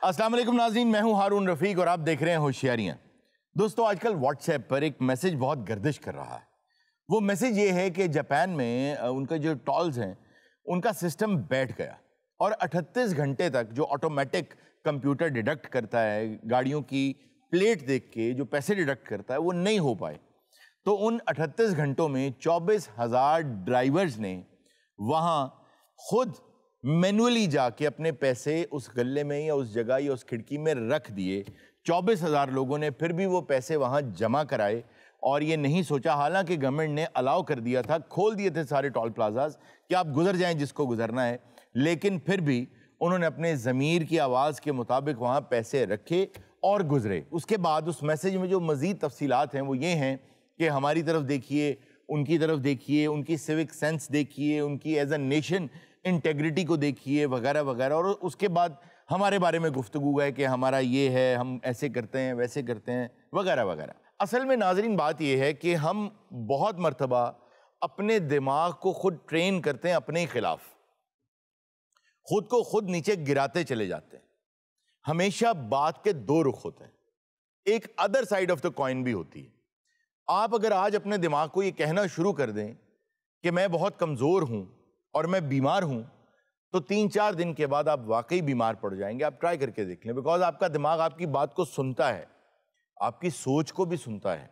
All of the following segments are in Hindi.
अस्सलाम वालेकुम नाज़रीन, मैं हूं हारून रफीक और आप देख रहे हैं होशियारियां। दोस्तों, आजकल व्हाट्सएप पर एक मैसेज बहुत गर्दिश कर रहा है। वो मैसेज ये है कि जापान में उनका जो टोल्स हैं उनका सिस्टम बैठ गया और 38 घंटे तक जो ऑटोमेटिक कंप्यूटर डिडक्ट करता है गाड़ियों की प्लेट देख के, जो पैसे डिडक्ट करता है, वो नहीं हो पाए। तो उन 38 घंटों में 24,000 ड्राइवर्स ने वहाँ खुद मैनुअली जाके अपने पैसे उस गल्ले में या उस जगह या उस खिड़की में रख दिए। 24,000 लोगों ने फिर भी वो पैसे वहाँ जमा कराए और ये नहीं सोचा, हालांकि गवर्नमेंट ने अलाउ कर दिया था, खोल दिए थे सारे टोल प्लाजाज कि आप गुजर जाएं जिसको गुजरना है, लेकिन फिर भी उन्होंने अपने ज़मीर की आवाज़ के मुताबिक वहाँ पैसे रखे और गुजरे। उसके बाद उस मैसेज में जो मज़ीद तफसीलात हैं वो ये हैं कि हमारी तरफ देखिए, उनकी तरफ देखिए, उनकी सिविक सेंस देखिए, उनकी एज अ नेशन इंटेग्रिटी को देखिए, वगैरह वगैरह। और उसके बाद हमारे बारे में गुफ्तगू है कि हमारा ये है, हम ऐसे करते हैं, वैसे करते हैं, वगैरह वगैरह। असल में नाजरीन बात ये है कि हम बहुत मर्तबा अपने दिमाग को खुद ट्रेन करते हैं अपने ही खिलाफ, खुद को खुद नीचे गिराते चले जाते हैं। हमेशा बात के दो रुख होते हैं, एक other side of the coin भी होती है। आप अगर आज अपने दिमाग को ये कहना शुरू कर दें कि मैं बहुत कमज़ोर हूं और मैं बीमार हूं, तो 3-4 दिन के बाद आप वाकई बीमार पड़ जाएंगे। आप ट्राई करके देख लें, बिकॉज आपका दिमाग आपकी बात को सुनता है, आपकी सोच को भी सुनता है।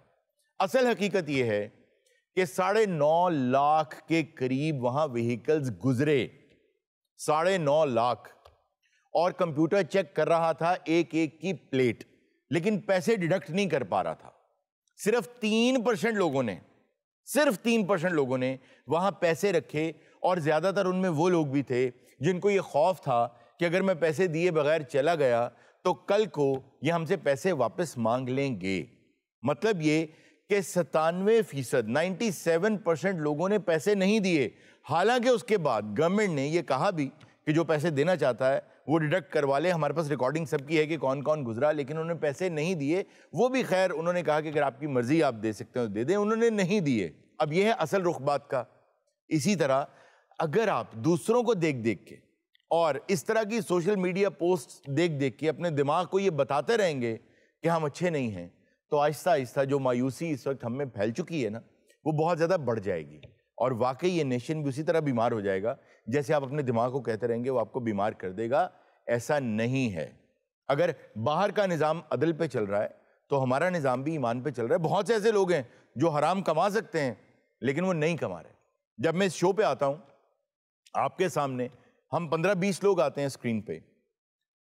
असल हकीकत यह है कि 9.5 लाख के करीब वहां व्हीकल्स गुजरे, 9.5 लाख, और कंप्यूटर चेक कर रहा था एक एक की प्लेट, लेकिन पैसे डिडक्ट नहीं कर पा रहा था। सिर्फ 3% लोगों ने वहां पैसे रखे, और ज्यादातर उनमें वो लोग भी थे जिनको ये खौफ था कि अगर मैं पैसे दिए बगैर चला गया तो कल को ये हमसे पैसे वापस मांग लेंगे। मतलब ये कि 97%, 97% लोगों ने पैसे नहीं दिए। हालांकि उसके बाद गवर्नमेंट ने ये कहा भी कि जो पैसे देना चाहता है वो डिडक्ट करवा ले, हमारे पास रिकॉर्डिंग सबकी है कि कौन कौन गुजरा, लेकिन उन्होंने पैसे नहीं दिए। वो भी खैर उन्होंने कहा कि अगर आपकी मर्जी आप दे सकते हो दे दें, उन्होंने नहीं दिए। अब ये है असल रुख बात का। इसी तरह अगर आप दूसरों को देख देख के और इस तरह की सोशल मीडिया पोस्ट देख देख के अपने दिमाग को ये बताते रहेंगे कि हम अच्छे नहीं हैं, तो आहिस्ता आहिस्ता जो मायूसी इस वक्त हम में फैल चुकी है ना, वो बहुत ज़्यादा बढ़ जाएगी और वाकई ये नेशन भी उसी तरह बीमार हो जाएगा जैसे आप अपने दिमाग को कहते रहेंगे वो आपको बीमार कर देगा। ऐसा नहीं है। अगर बाहर का निज़ाम अदल पे चल रहा है तो हमारा निज़ाम भी ईमान पे चल रहा है। बहुत से ऐसे लोग हैं जो हराम कमा सकते हैं लेकिन वो नहीं कमा रहे। जब मैं इस शो पे आता हूँ आपके सामने, हम 15-20 लोग आते हैं स्क्रीन पे,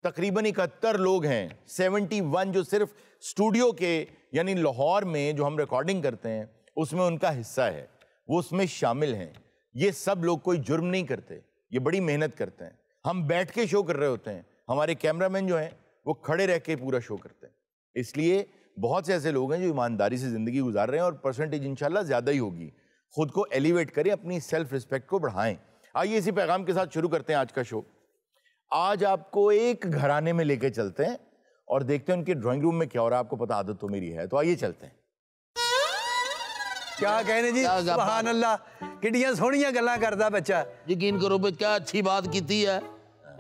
तकरीबन 71 लोग हैं, 71 जो सिर्फ स्टूडियो के यानी लाहौर में जो हम रिकॉर्डिंग करते हैं उसमें उनका हिस्सा है, वो उसमें शामिल हैं। ये सब लोग कोई जुर्म नहीं करते, ये बड़ी मेहनत करते हैं। हम बैठ के शो कर रहे होते हैं, हमारे कैमरामैन जो हैं वो खड़े रह के पूरा शो करते हैं। इसलिए बहुत से ऐसे लोग हैं जो ईमानदारी से ज़िंदगी गुजार रहे हैं और परसेंटेज इंशाल्लाह ज़्यादा ही होगी। खुद को एलिवेट करें, अपनी सेल्फ रिस्पेक्ट को बढ़ाएं। आइए इसी पैगाम के साथ शुरू करते हैं आज का शो। आज आपको एक घराने में लेके चलते हैं और देखते हैं उनके ड्राइंग रूम में क्या हो रहा है। आपको पता आदत तो मेरी है, तो आइए चलते हैं। क्या कहने जी, सुभान अल्लाह, किड्डियां सोहणियां गल्लां करदा बच्चा। यकीन करो बे, क्या अच्छी बात की है।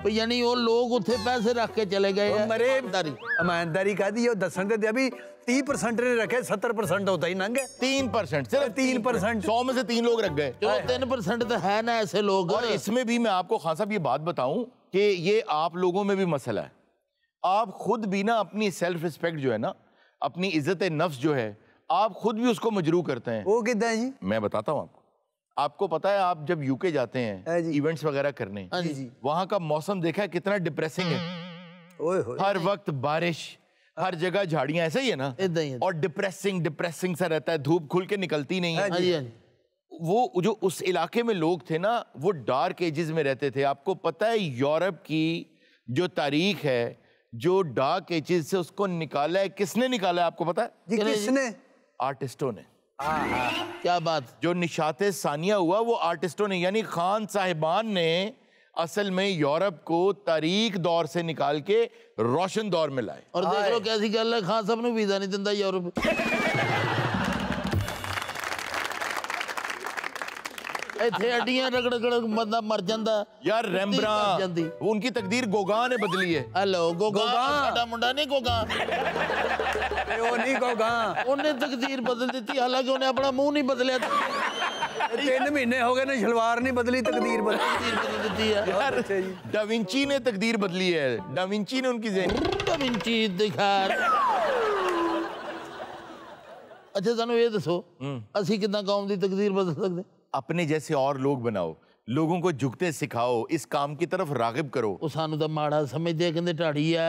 यानी वो लोग उत्थे पैसे रख के चले गए हैं। मरे ईमानदारी कह दी, दसन दे अभी 30% ने रखे, 70% होता ही नंगे। 3%, सिर्फ 3%, 100 में से 3 लोग रख गए। चलो 3% तो है ना ऐसे लोग। और इसमें भी मैं आपको खान साहब ये बात बताऊं कि ये आप लोगों में भी मसला है। आप खुद भी ना अपनी सेल्फ रिस्पेक्ट जो है ना, अपनी इज्जत नफ्स जो है, आप खुद भी उसको मजरू करते हैं। वो कितना है जी? मैं बताता हूँ आपको पता है, आप जब यूके जाते हैं इवेंट्स वगैरह करने, वहां का मौसम देखा है कितना डिप्रेसिंग है। हर वक्त बारिश, हर जगह झाड़ियां, ऐसा ही है ना, और डिप्रेसिंग सा रहता है, धूप खुल के निकलती नहीं है। वो जो उस इलाके में लोग थे ना, वो डार्क एजेस में रहते थे। आपको पता है यूरोप की जो तारीख है, जो डार्क एजेस से उसको निकाला है, किसने निकाला है आपको पता है? जी किसने? आर्टिस्टों ने। क्या बात। जो निशाते सानिया हुआ वो आर्टिस्टों ने, यानी खान साहिबान ने असल में यूरोप को तारीख दौर से निकाल के रोशन दौर में लाए। और देख लो कैसी गल है, खान साहब ने वीजा नहीं दिंदा यूरोप। ਇੱਥੇ ਅੱਡੀਆਂ ਰਗੜ ਬੰਦਾ ਮਰ ਜਾਂਦਾ यार रैम्ब्रा ਜਾਂਦੀ उनकी तकदीर गोगा ने बदली है। ਹੈਲੋ ਗੋਗਾ ਸਾਡਾ ਮੁੰਡਾ ਨਹੀਂ ਗੋਗਾ ਉਹ ਨਹੀਂ ਕਹੋਗਾ ਉਹਨੇ ਤਕਦੀਰ ਬਦਲ ਦਿੱਤੀ ਹਾਲਾਂਕਿ ਉਹਨੇ ਆਪਣਾ ਮੂੰਹ ਨਹੀਂ ਬਦਲਿਆ 3 ਮਹੀਨੇ ਹੋ ਗਏ ਨੇ ਸ਼ਲਵਾਰ ਨਹੀਂ ਬਦਲੀ ਤਕਦੀਰ ਬਦਲੀ ਤਕਦੀਰ ਬਦਲ ਦਿੱਤੀ ਹੈ यार अच्छा जी। डाविंची ने तकदीर बदली है, डाविंची ने उनकी ਡਾਵਿੰਚੀ ਦਿਖਾ ਅੱਛਾ ਸਾਨੂੰ ਇਹ ਦੱਸੋ ਅਸੀਂ ਕਿੱਦਾਂ ਕੌਮ ਦੀ ਤਕਦੀਰ ਬਦਲ ਸਕਦੇ अपने जैसे और लोग बनाओ, लोगों को झुकते सिखाओ, इस काम की तरफ रागिब करो। ਉਹ ਸਾਨੂੰ ਤਾਂ ਮਾੜਾ ਸਮਝਦੇ ਆ ਕਹਿੰਦੇ ਢਾੜੀ ਆ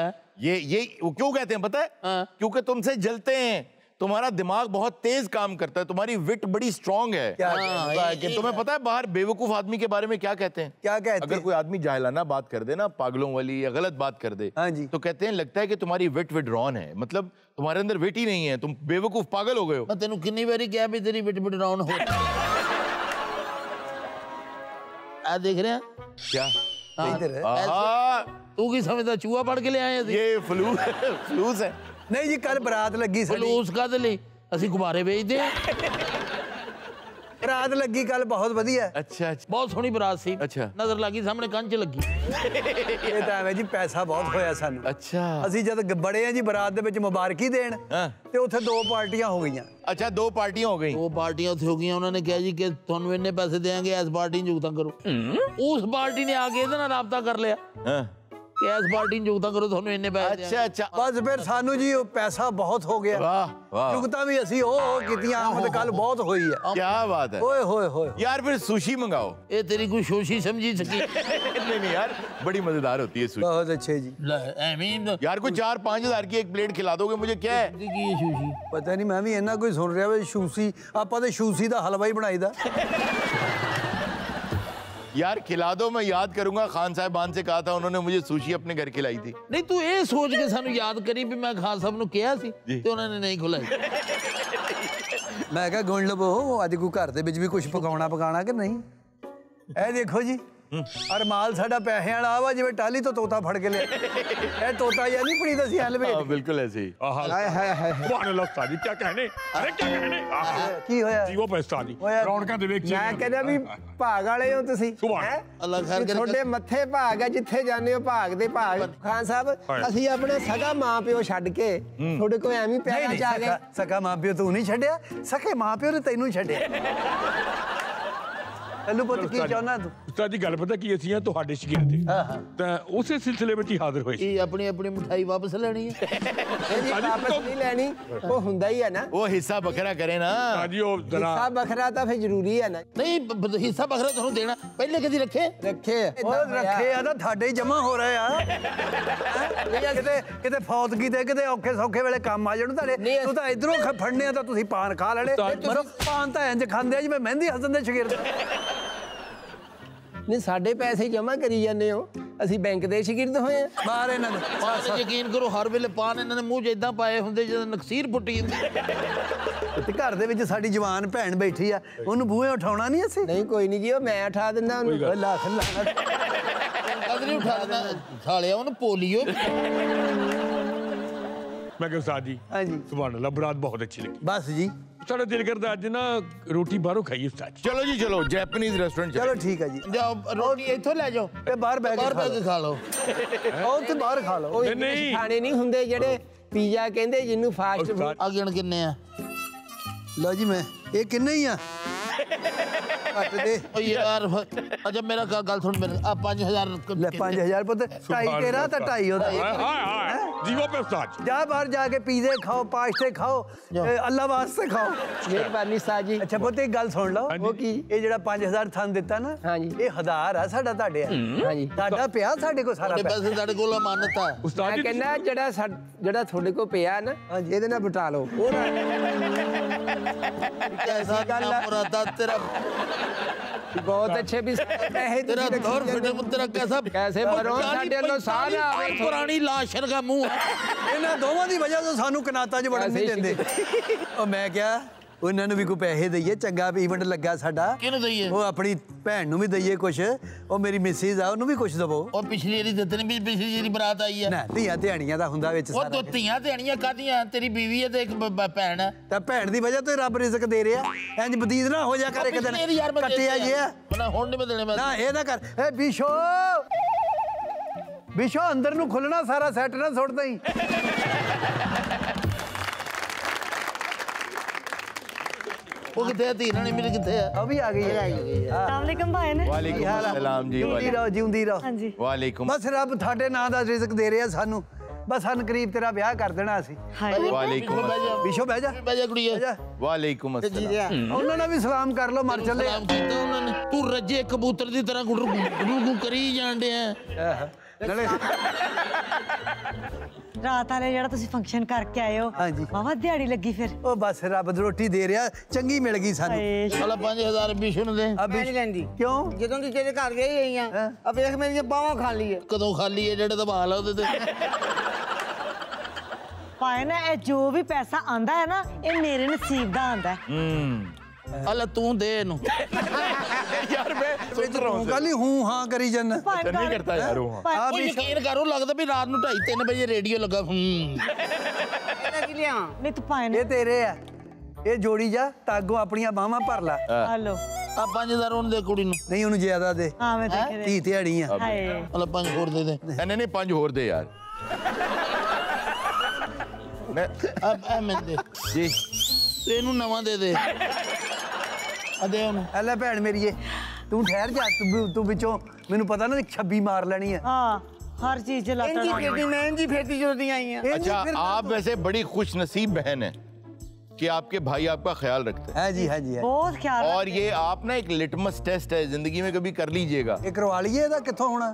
ये वो क्यों कहते हैं पता है? हाँ। क्योंकि तुमसे जलते हैं, तुम्हारा दिमाग बहुत तेज काम करता है, तुम्हारी विट बड़ी स्ट्रांग है। क्या कि तुम्हें पता है बाहर बेवकूफ आदमी के बारे में क्या कहते हैं? क्या कहते अगर हैं? कोई आदमी जाहिलाना बात कर दे ना, पागलों वाली या गलत बात कर दे, हाँ जी। तो कहते हैं लगता है कि तुम्हारी विट विड्रॉन है, मतलब तुम्हारे अंदर विट ही नहीं है, तुम बेवकूफ पागल हो गए हो। ਮੈਂ ਤੈਨੂੰ ਕਿੰਨੀ ਵਾਰੀ ਕਿਹਾ ਵੀ ਤੇਰੀ ਵਿਟ ਵਿਟਰਾਉਣ ਹੋ ਆ ਦੇਖ ਰਿਹਾ क्या? इधर है। आहा, ਤੂੰ ਕੀ ਸਮਝਦਾ ਚੂਹਾ ਫੜ ਕੇ ਲੈ ਆਏ ਅਸੀਂ ये फ्लूस है। ਨਹੀਂ ਜੀ ਕੱਲ ਬਰਾਤ ਲੱਗੀ ਸਾਡੀ ਫਲੂਸ ਕਾਹਦੇ ਲਈ ਅਸੀਂ ਗੁਬਾਰੇ ਵੇਚਦੇ ਆ ਬਰਾਤ ਲੱਗੀ ਕੱਲ ਬਹੁਤ ਵਧੀਆ अच्छा अच्छा ਬਹੁਤ ਸੋਹਣੀ ਬਰਾਤ ਸੀ ਅੱਛਾ। ਨਜ਼ਰ ਲੱਗੀ ਸਾਹਮਣੇ ਕੰਨ 'ਚ ਲੱਗੀ ਇਹ ਤਾਂ ਐਵੇਂ ਜੀ ਪੈਸਾ ਬਹੁਤ ਹੋਇਆ ਸਾਨੂੰ अच्छा ਅਸੀਂ ਜਦ ਬੜੇ ਆ ਜੀ ਬਰਾਤ ਦੇ ਵਿੱਚ ਮੁਬਾਰਕੀ ਦੇਣ हाँ। ਤੇ ਉੱਥੇ 2 ਪਾਰਟੀਆਂ ਹੋ ਗਈਆਂ अच्छा 2 पार्टियां हो गई। ਉਹ ਪਾਰਟੀਆਂ ਉੱਥੇ ਹੋ ਗਈਆਂ ਉਹਨਾਂ ਨੇ ਕਿਹਾ ਜੀ ਕਿ ਤੁਹਾਨੂੰ ਇੰਨੇ ਪੈਸੇ ਦੇਾਂਗੇ ਇਸ ਪਾਰਟੀ ਨੂੰ ਜੁਗਤਾਂ ਕਰੋ ਉਸ ਪਾਰਟੀ ਨੇ ਆ ਕੇ ਇਹਦੇ ਨਾਲ ਰਾਬਤਾ ਕਰ ਲਿਆ हाँ। ਕਿ ਇਸ ਪਾਰਟੀ ਨੂੰ ਜੁਗਤਾਂ ਕਰੋ ਤੁਹਾਨੂੰ ਇੰਨੇ ਪੈਸੇ अच्छा अच्छा ਬਸ ਫਿਰ ਸਾਨੂੰ ਜੀ ਉਹ ਪੈਸਾ ਬਹੁਤ ਹੋ ਗਿਆ वाह वाह ਜੁਗਤਾਂ ਵੀ ਅਸੀਂ ਉਹ ਕੀਤੀਆਂ ਆਮਦ ਕੱਲ ਬਹੁਤ ਹੋਈ ਹੈ क्या बात है ਓਏ ਹੋਏ ਹੋਏ यार फिर सुशी मंगाओ। ਇਹ ਤੇਰੀ ਕੋਈ ਸ਼ੋਸ਼ੀ ਸਮਝੀ ਸਕੀ नहीं नहीं यार बड़ी मजेदार होती है सुशी। ਬਹੁਤ ਅੱਛੇ ਜੀ ਲੈ ਐਵੇਂ ਹੀ यार कोई 4-5 हजार की एक प्लेट खिला दोगे मुझे क्या है? ਕੀ ਹੈ ਸ਼ੋਸ਼ੀ ਪਤਾ ਨਹੀਂ ਮੈਂ ਵੀ ਇੰਨਾ ਕੋਈ ਸੁਣ ਰਿਹਾ ਵੇ ਸ਼ੂਸੀ ਆਪਾਂ ਤੇ ਸ਼ੂਸੀ ਦਾ ਹਲਵਾ ਹੀ ਬਣਾਈਦਾ यार खिला दो, मैं याद करूंगा। खान साहबान से कहा था, उन्होंने मुझे सुशी अपने घर खिलाई थी। ਨਹੀਂ ਤੂੰ ਇਹ ਸੋਚ ਕੇ ਸਾਨੂੰ ਯਾਦ ਕਰੀ ਵੀ ਮੈਂ ਖਾਨ ਸਾਹਿਬ ਨੂੰ ਕਿਹਾ ਸੀ ਜੀ। ਤੇ ਉਹਨਾਂ ਨੇ ਨਹੀਂ ਖੁਲਾਈ ਮੈਂ ਕਿਹਾ ਗੁਣ ਲਵੋ ਅੱਜ ਕੋਈ ਘਰ ਦੇ ਵਿੱਚ ਵੀ ਕੁਝ ਪਕਾਉਣਾ ਕਿ ਨਹੀਂ ਇਹ ਦੇਖੋ ਜੀ ਅਰਮਾਲ ਸਾਡਾ ਪੈਸੇ ਵਾਲਾ ਵਾ ਜਿਵੇਂ ਟਾਲੀ ਤੋਂ ਤੋਤਾ ਫੜ ਕੇ ਲਿਆ ਇਹ ਤੋਤਾ ਜਾਂ ਨਹੀਂ ਪੜੀ ਤਾਂ ਸੀ ਹਲ हाँ, बिल्कुल ऐसे ही। ਹਾਏ ਹਾਏ ਹਾਏ सुभान अल्लाह उस्ताद जी क्या कहने अरे क्या कहने ਕੀ ਹੋਇਆ जीवो पे उस्ताद जी ਓਏ रौनकां दे विच ਮੈਂ ਕਹਿੰਦਾ ਵੀ ਭਾਗ ਵਾਲੇ ਹੋ ਤੁਸੀਂ ਸੁਭਾਨ। ਹੈਂ? ਅੱਲਾ ਖੈਰ ਵੀ ਕਰੇ। ਤੁਹਾਡੇ ਮੱਥੇ ਭਾਗ ਆ ਜਿੱਥੇ ਜਾਂਦੇ ਹੋ ਭਾਗ ਦੇ ਭਾਗ ਖਾਨ ਸਾਹਿਬ ਹਾਂ। ਅਸੀਂ ਆਪਣਾ ਸਗਾ ਮਾਂ ਪਿਓ ਛੱਡ ਕੇ ਤੁਹਾਡੇ ਕੋਲ ਐਵੇਂ ਪਿਆਰਾ ਚ ਆ ਗਏ ਸਕਾ ਮਾਂ ਪਿਓ ਤੂੰ ਨਹੀਂ ਛੱਡਿਆ ਸਕੇ ਮਾਂ ਪਿਓ ਨੇ ਤੈਨੂੰ ਛੱਡਿਆ ਤੈਨੂੰ ਪੁੱਤ ਕੀ ਚਾਹੁੰਦਾ ਤੂੰ ਉਸਤਾਦ ਜੀ ਗੱਲ ਪਤਾ ਕੀ ਅਸੀਂ ਆ ਤੁਹਾਡੇ ਸ਼ਗਿਰਦ ਤਾਂ ਉਸੇ ਸਿਲਸਿਲੇ ਵਿੱਚ ਹੀ ਹਾਜ਼ਰ ਹੋਏ ਸੀ ਇਹ ਆਪਣੀ ਆਪਣੀ ਮਿਠਾਈ ਵਾਪਸ ਲੈਣੀ ਹੈ ਇਹ ਜੀ ਵਾਪਸ ਨਹੀਂ ਲੈਣੀ ਉਹ ਹੁੰਦਾ ਹੀ ਹੈ ਨਾ वो हिस्सा बकरा करे ना। ਹਾਂ ਜੀ ਉਹ ਹਿੱਸਾ ਜਰਾ ਬਖਰਾ ਤਾਂ ਫਿਰ ਜ਼ਰੂਰੀ ਹੈ ਨਾ ਨਹੀਂ ਹਿੱਸਾ ਬਖਰਾ ਤੁਹਾਨੂੰ ਦੇਣਾ ਪਹਿਲੇ ਕਦੀ ਰੱਖੇ ਰੱਖੇ ਉਹ ਰੱਖੇ ਆ ਤਾਂ ਤੁਹਾਡੇ ਹੀ ਜਮਾ ਹੋ ਰਹੇ ਆ ਕਿਤੇ ਫੌਤ ਕੀਤੇ ਕਿਤੇ ਔਖੇ ਸੌਖੇ ਵੇਲੇ ਕੰਮ ਆ ਜਾਣ ਤੁਹਾਡੇ ਨਹੀਂ, ਤੂੰ ਤਾਂ ਇਧਰੋਂ ਫੜਨੇ ਆ ਤਾਂ ਤੁਸੀਂ ਪਾਨ ਖਾ ਲੈਣੇ ਮਤਲਬ ਪਾਨ ਤਾਂ ਇੰਜ ਖਾਂਦੇ ਆ ਜਿਵੇਂ ਮਹਿੰਦੀ ਹਸਨ ਦੇ ਸ਼ਗਿਰਦ ਨਹੀਂ ਸਾਡੇ ਪੈਸੇ ਜਮਾ ਕਰੀ ਜਾਂਦੇ ਹੋ ਅਸੀਂ ਬੈਂਕ ਦੇ ਸ਼ਾਗਿਰਦ ਹੋਏ ਆ ਬਾਹਰ ਇਹਨਾਂ ਦੇ ਪਾਨ ਤੇ ਯਕੀਨ ਕਰੋ ਹਰ ਵੇਲੇ ਪਾਨ ਇਹਨਾਂ ਨੇ ਮੂੰਹ 'ਚ ਏਦਾਂ ਪਾਏ ਹੁੰਦੇ ਜਦੋਂ ਨਕਸੀਰ ਪੁੱਟੀ ਜਾਂਦੀ ਤੇ ਘਰ ਦੇ ਵਿੱਚ ਸਾਡੀ ਜਵਾਨ ਭੈਣ ਬੈਠੀ ਆ ਉਹਨੂੰ ਬੂਹੇ ਉਠਾਉਣਾ ਨਹੀਂ ਅਸੀਂ ਨਹੀਂ ਕੋਈ ਨਹੀਂ ਜੀ ਉਹ ਮੈਂ ਉਠਾ ਦਿੰਦਾ ਉਹਨੂੰ ਓਏ ਲੱਖ ਲੱਖ ਕਦ ਨਹੀਂ ਉਠਾ ਦੇਣਾ ਸਾਲਿਆ ਉਹਨੂੰ ਪੋਲੀਓ ਮੈਂ ਕਿਹਾ ਉਸਤਾਦ ਜੀ ਹਾਂਜੀ ਸੁਭਾਨ ਅੱਲਾਹ ਬਰਾਤ ਬਹੁਤ ਅੱਛੀ ਲੱਗੀ ਬਸ ਜੀ ਸਾਡਾ ਦਿਲ ਕਰਦਾ ਅੱਜ ਨਾ ਰੋਟੀ ਬਾਹਰੋਂ ਖਾਈਏ ਉਸਤਾਦ ਜੀ चलो जी चलो, जैपनीज रेस्टोरेंट ਚਲੋ ਠੀਕ ਆ ਜੀ ਜਾਓ ਰੋਟੀ ਇੱਥੋਂ ਲੈ ਜਾਓ ਇਹ ਬਾਹਰ ਬੈ ਬਾਹਰ ਬੈ ਕੇ ਕੇ ਖਾ ਲਓ ਉਹ ਤੇ ਬਾਹਰ ਖਾ ਲਓ ਉਹ ਨਹੀਂ, ਨਹੀਂ। ਖਾਣੇ ਨਹੀਂ ਹੁੰਦੇ ਜਿਹੜੇ ਪੀਜ਼ਾ ਕਹਿੰਦੇ ਜਿਹਨੂੰ ਫਾਸਟ ਫੂਡ ਉਸਤਾਦ ਆ ਗਿਣ ਕਿੰਨੇ ਆ ਲਓ ਜੀ ਮੈਂ ਇਹ ਕਿੰਨੇ ਹੀ ਆ ਘੱਟ ਦੇ ਓ ਯਾਰ ਅੱਛਾ ਮੇਰਾ ਗੱਲ ਸੁਣ ਮੇਰੇ ਆ 5000 ਲੈ 5000 ਪੁੱਤ ਢਾਈ ਤੇਰਾ ਤਾਂ ਢਾਈ ਉਹਦਾ ਹਾਏ ਹਾਏ ਜੀਵੋ पे उस्ताद जी ਜਾ ਬਾਹਰ ਜਾ ਕੇ ਪੀਜ਼ੇ ਖਾਓ ਪਾਸਤੇ ਖਾਓ ਅੱਲਾ ਵਾਸਤੇ ਖਾਓ ਮਿਹਰਬਾਨੀ ਸਾਜ ਜੀ ਅੱਛਾ ਪੁੱਤ ਇੱਕ ਗੱਲ ਸੁਣ ਲਓ ਹਾਂਜੀ। ਉਹ ਕੀ ਇਹ ਜਿਹੜਾ 5000 ਥਨ ਦਿੱਤਾ ਨਾ ਹਾਂਜੀ। ਇਹ ਹਜ਼ਾਰ ਆ ਸਾਡਾ ਤੁਹਾਡੇ ਆ ਹਾਂਜੀ ਸਾਡਾ ਪਿਆ ਸਾਡੇ ਕੋਲ ਸਾਰਾ ਤੁਹਾਡੇ ਪਿਆ ਪੈਸੇ ਸਾਡੇ ਕੋਲ ਅਮਾਨਤ ਆ उस्ताद ਮੈਂ जी ਕਹਿੰਦਾ ਜਿਹੜਾ ਤੁਹਾਡੇ ਕੋਲ ਪਿਆ ਨਾ ਇਹਦੇ ਨਾਲ ਬਟਾ ਲਓ कैसा ਗੱਲ ਆ। मुरादा तेरा ਬਹੁਤ ਅੱਛੇ ਵੀ ਪੈਸੇ तेरा ਤੁਸੀਂ दौर ਰੱਖੀ फिटे ਜਾਂਦੇ। तेरा कैसा कैसे मरो, साढ़े अल्लाह सारे आवे। पुरानी लाशन का मुंह है। ਇਹਨਾਂ ਦੋਵਾਂ ਦੀ ਵਜ੍ਹਾ ਤੋਂ ਸਾਨੂੰ ਕਨਾਤਾ 'ਚ ਵੜਨ ਨਹੀਂ ਦਿੰਦੇ ਉਹ ਮੈਂ ਕਿਹਾ ਉਹਨਾਂ ਨੂੰ ਵੀ ਕੋਈ ਪੈਸੇ ਦਈਏ, ਚੰਗਾ ਈਵੈਂਟ ਲੱਗਾ ਸਾਡਾ। ਕਿਹਨੂੰ ਦਈਏ? ਉਹ ਆਪਣੀ ਭੈਣ ਨੂੰ ਵੀ ਦਈਏ ਕੁਛ, ਉਹ ਮੇਰੀ ਮਿਸਿਸ ਆ ਉਹਨੂੰ ਵੀ ਕੁਛ ਦਵੋ। ਉਹ ਪਿਛਲੀ ਵਾਰੀ ਦਿੱਤੇ ਨੇ, ਪਿਛਲੀ ਜਿਹੜੀ ਬਰਾਤ ਆਈ ਹੈ ਨਾ ਧੀਆਂ ਧਿਆਣੀਆਂ ਦਾ ਹੁੰਦਾ ਵਿੱਚ ਉਹ ਸਾਰਾ। ਦੋ ਧੀਆਂ ਧਿਆਣੀਆਂ ਕਾਦੀਆਂ, ਤੇਰੀ ਬੀਵੀ ਹੈ ਤੇ ਇੱਕ ਭੈਣ ਹੈ। ਤਾਂ ਭੈਣ ਦੀ ਵਜ੍ਹਾ ਤੋਂ ਰੱਬ ਰਿਜ਼ਕ ਦੇ ਰਿਹਾ। ਇੰਜ ਬਦੀਦ ਨਾ ਹੋ ਜਾ ਕਰ ਇੱਕ ਦਿਨ ਕੱਟਿਆ ਜਿਆ ਹੁਣ ਨਹੀਂ ਬਦਲਣੇ ਮੈਂ ਨਾ। ਇਹ ਨਾ ਕਰ। ਏ ਬਿਸ਼ੋ ਬਿਸ਼ੋ ਅੰਦਰ ਨੂੰ ਖੁੱਲਣਾ ਸਾਰਾ ਸੈੱਟ ਨਾ ਸੁੱਟ ਦਈ। ਉਹ ਕਿੱਥੇ ਹੈ? ਧੀ ਨਾਲ ਨਹੀਂ ਮਿਲੀ, ਕਿੱਥੇ ਹੈ? ਉਹ ਵੀ ਆ ਗਈ ਹੈ। अस्सलाम भाई ने वालेकुम अस्सलाम जी। ਜਿਉਂਦੀ ਰਹੋ ਜਿਉਂਦੀ ਰਹੋ। हाँ जी वालेकुम ਬਸ ਰੱਬ ਤੁਹਾਡੇ ਨਾਂ ਦਾ ਰਿਜ਼ਕ ਦੇ ਰਿਹਾ ਸਾਨੂੰ। ਬਸ ਹਨ ਕਰੀਬ ਤੇਰਾ ਵਿਆਹ ਕਰ ਦੇਣਾ ਅਸੀਂ। हाय वालेकुम ਬਿਸ਼ੋ ਬਹਿ ਜਾ ਬਹਿ ਜਾ ਕੁੜੀਏ। ਬਹਿ ਜਾ। वालेकुम अस्सलाम। ਉਹਨਾਂ ਨਾਲ ਵੀ ਸਲਾਮ ਕਰ ਲਓ, ਮਰ ਚੱਲੇ। ਸਲਾਮ ਕੀਤਾ ਉਹਨਾਂ ਨੇ। ਤੂੰ ਰੱਜੇ ਕਬੂਤਰ ਦੀ ਤਰ੍ਹਾਂ ਗੁਰੂ ਕਰੀ ਜਾਣ ਡਿਆ। ਨਾਲੇ रात वाले जेड़ा तुसी फंक्शन करके आए हो हाँ जी। वावा दिहाड़ी लगी फिर ਉਹ ਬਸ ਰੱਬ ਦੀ ਰੋਟੀ ਦੇ ਰਿਹਾ, ਚੰਗੀ ਮਿਲ ਗਈ ਸਾਨੂੰ। हाय ਸਾਲਾ 5000 ਬਿਸ਼ੂ ਨੂੰ ਦੇ। ਅਬ ਮੈਂ ਨਹੀਂ ਲੈਂਦੀ। ਕਿਉਂ? ਜਦੋਂ ਦੀ ਤੇਰੇ ਘਰ ਗਈ ਹੋਈ ਆ ਹੈਂ? ਆ ਵੇਖ ਮੇਰੀਆਂ ਬਾਹਾਂ ਖਾਲੀ ਹੈ। ਕਦੋਂ ਖਾਲੀ ਹੈ? ਜਿਹੜੇ ਦਬਾ ਲਾ ਉਹਦੇ ਤੇ। भाई ने ए जो भी पैसा आंदा है ना ये मेरे नसीब दा आंदा है ਹਲਾ ਤੂੰ ਦੇ ਇਹਨੂੰ। यार मैं सोच रहा हूँ ਕੱਲ ਹੀ ਹੂੰ ਹਾਂ ਕਰੀ ਜਨ। भाई नहीं करता यार वो। भाई ਉਹ ਯਕੀਨ ਕਰੋ, ਲੱਗਦਾ ਵੀ ਰਾਤ ਨੂੰ 2:30-3 ਵਜੇ ਰੇਡੀਓ ਲੱਗਾ। ਇਹਦਾ ਕੀ ਲਿਆ? नहीं तो भाई ने ਇਹ ਤੇਰੇ ਆ, ਇਹ ਜੋੜੀ ਜਾ ਤਾਗੋਂ ਆਪਣੀਆਂ ਬਾਹਾਂ ਭਰ ਲੈ। हेलो ਆ 5000 ਉਹਨੂੰ ਦੇ ਕੁੜੀ ਨੂੰ। ਨਹੀਂ ਉਹਨੂੰ ਜ਼ਿਆਦਾ ਦੇ, हां मैं देख रही ਧੀ ਧਿਆੜੀ ਆ। हाय ਹਲਾ 5 ਹੋਰ ਦੇ ਦੇ। नहीं नहीं 5 और दे यार। मैं ਆ ਮੈਂ ਦੇ जी ਤੇ ਇਹਨੂੰ ਨਵਾਂ ਦੇ ਦੇ। ਆ ਦੇ ਉਹਨੂੰ। ਐ ਲੈ ਭੈਣ ਮੇਰੀਏ, ਤੂੰ ਠਹਿਰ ਜਾ। ਤੂੰ ਵਿੱਚੋਂ ਮੈਨੂੰ ਪਤਾ ਨਾ 26 ਮਾਰ ਲੈਣੀ ਆ। हां हर चीज ਇੰਜੀ लता ਫੇਰਦੀ ਮੈਂ ਇੰਜੀ ਫੇਰਦੀ ਜਦੋਂ ਦੀਆਂ ਆਈਆਂ। अच्छा, आप वैसे बड़ी खुश नसीब बहन है कि आपके भाई आपका ख्याल रखते हैं। ਹੈ ਜੀ, ਹੈ ਜੀ। बहुत ख्याल और ये आप ना एक लिटमस टेस्ट है, जिंदगी में कभी कर लीजिएगा। ਇਹ ਕਰਵਾ ਲਈਏ, ਇਹਦਾ ਕਿੱਥੋਂ ਹੋਣਾ?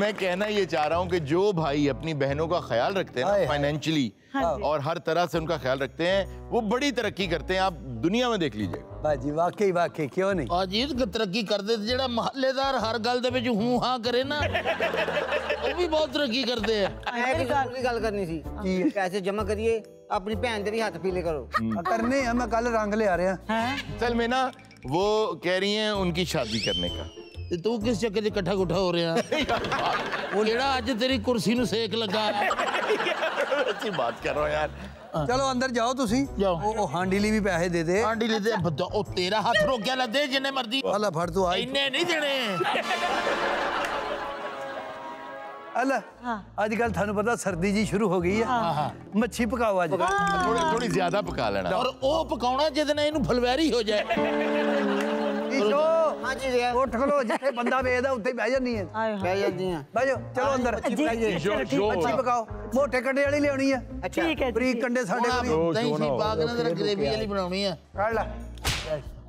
मैं कहना ये चाह रहा हूँ कि जो भाई अपनी बहनों का ख्याल रखते हैं हाय, ना हाय। फाइनेंशियली हाँ जी। और हर तरह से उनका ख्याल रखते हैं, वो बड़ी तरक्की करते हैं। आप दुनिया में देख लीजिएगा। ਬਾਜੀ ਵਾਕਈ ਵਾਕਈ ਕਿਉਂ ਨਹੀਂ? ਅਜੀਤ ਕਿ ਤਰੱਕੀ ਕਰਦੇ ਤੇ ਜਿਹੜਾ ਮਹੱਲੇਦਾਰ ਹਰ ਗੱਲ ਦੇ ਵਿੱਚ ਹੂੰ ਹਾਂ ਕਰੇ ਨਾ, ਉਹ ਵੀ ਬਹੁਤ ਤਰੱਕੀ ਕਰਦੇ ਆ। ਮੈਂ ਇੱਕ ਜ਼ਰੂਰੀ ਗੱਲ ਕਰਨੀ ਸੀ। ਪੈਸੇ ਜਮ੍ਹਾਂ ਕਰੀਏ, ਆਪਣੀ ਭੈਣ ਦੇ ਵੀ ਹੱਥ ਪੀਲੇ ਕਰੋ। ਕਰਨੇ ਆ, ਮੈਂ ਕੱਲ ਰੰਗ ਲਿਆ ਰਿਹਾ। है असल में ना वो कह रही हैं उनकी शादी करने का। ਤੇ ਤੂੰ ਕਿਸ ਚੱਕਰ 'ਚ ਇਕੱਠਾ ਗੁੱਠਾ ਹੋ ਰਿਹਾ? ਉਹ ਜਿਹੜਾ ਅੱਜ ਤੇਰੀ ਕੁਰਸੀ ਨੂੰ ਸੇਕ ਲੱਗਾ। अच्छी बात कर रहा हूँ यार। ਚਲੋ ਅੰਦਰ ਜਾਓ ਤੁਸੀਂ। ਜਾਓ। ਉਹ ਹਾਂਡੀ ਲਈ ਵੀ ਪੈਸੇ ਦੇ ਦੇ। ਆਂਡੀ ਲਈ ਤੇ ਉਹ ਤੇਰਾ ਹੱਥ ਰੋਕਿਆ ਲੈ ਦੇ ਜਿੰਨੇ ਮਰਜ਼ੀ। ਆ ਲੈ ਫੜ ਤੂੰ ਆਈ। ਇੰਨੇ ਨਹੀਂ ਦੇਣੇ। ਆ ਲੈ ਅੱਜ ਕੱਲ ਤੁਹਾਨੂੰ ਪਤਾ ਸਰਦੀ ਜੀ ਸ਼ੁਰੂ ਹੋ ਗਈ ਆ। ਮੱਛੀ ਪਕਾਓ ਅੱਜ। थोड़ी थोड़ी ज्यादा पका लेना। ਔਰ ਉਹ ਪਕਾਉਣਾ ਜਿਹਦੇ ਨਾਲ ਇਹਨੂੰ ਫਲਵੈਰੀ ਹੋ ਜਾਏ। ਈਸ਼ੋ ਹਾਂਜੀ ਰਿਆ ਉੱਠ ਖਲੋ, ਜਿੱਥੇ ਬੰਦਾ ਵੇਚਦਾ ਉੱਥੇ ਬਹਿ ਜਾਂਦੀ ਹੈ। आए हाय ਬਹਿ ਜਾਂਦੀਆਂ। ਬਹਿ ਜਾਓ, ਚਲੋ ਅੰਦਰ। ਮੱਛੀ ਪਕਾਓ, ਮੋਟੇ ਕੰਡੇ ਵਾਲੀ ਲਿਆਉਣੀ ਆ। ਅੱਛਾ ठीक है ਬਰੀਕ ਕੰਡੇ ਸਾਡੇ ਕੋਲ ਨਹੀਂ। ਦਹੀਂ ਸੀ ਪਾ ਕੇ ਨਾ ਤੇਰਾ ਗ੍ਰੇਵੀ ਵਾਲੀ ਬਣਾਉਣੀ ਆ। ਕੱਢ ਲੈ।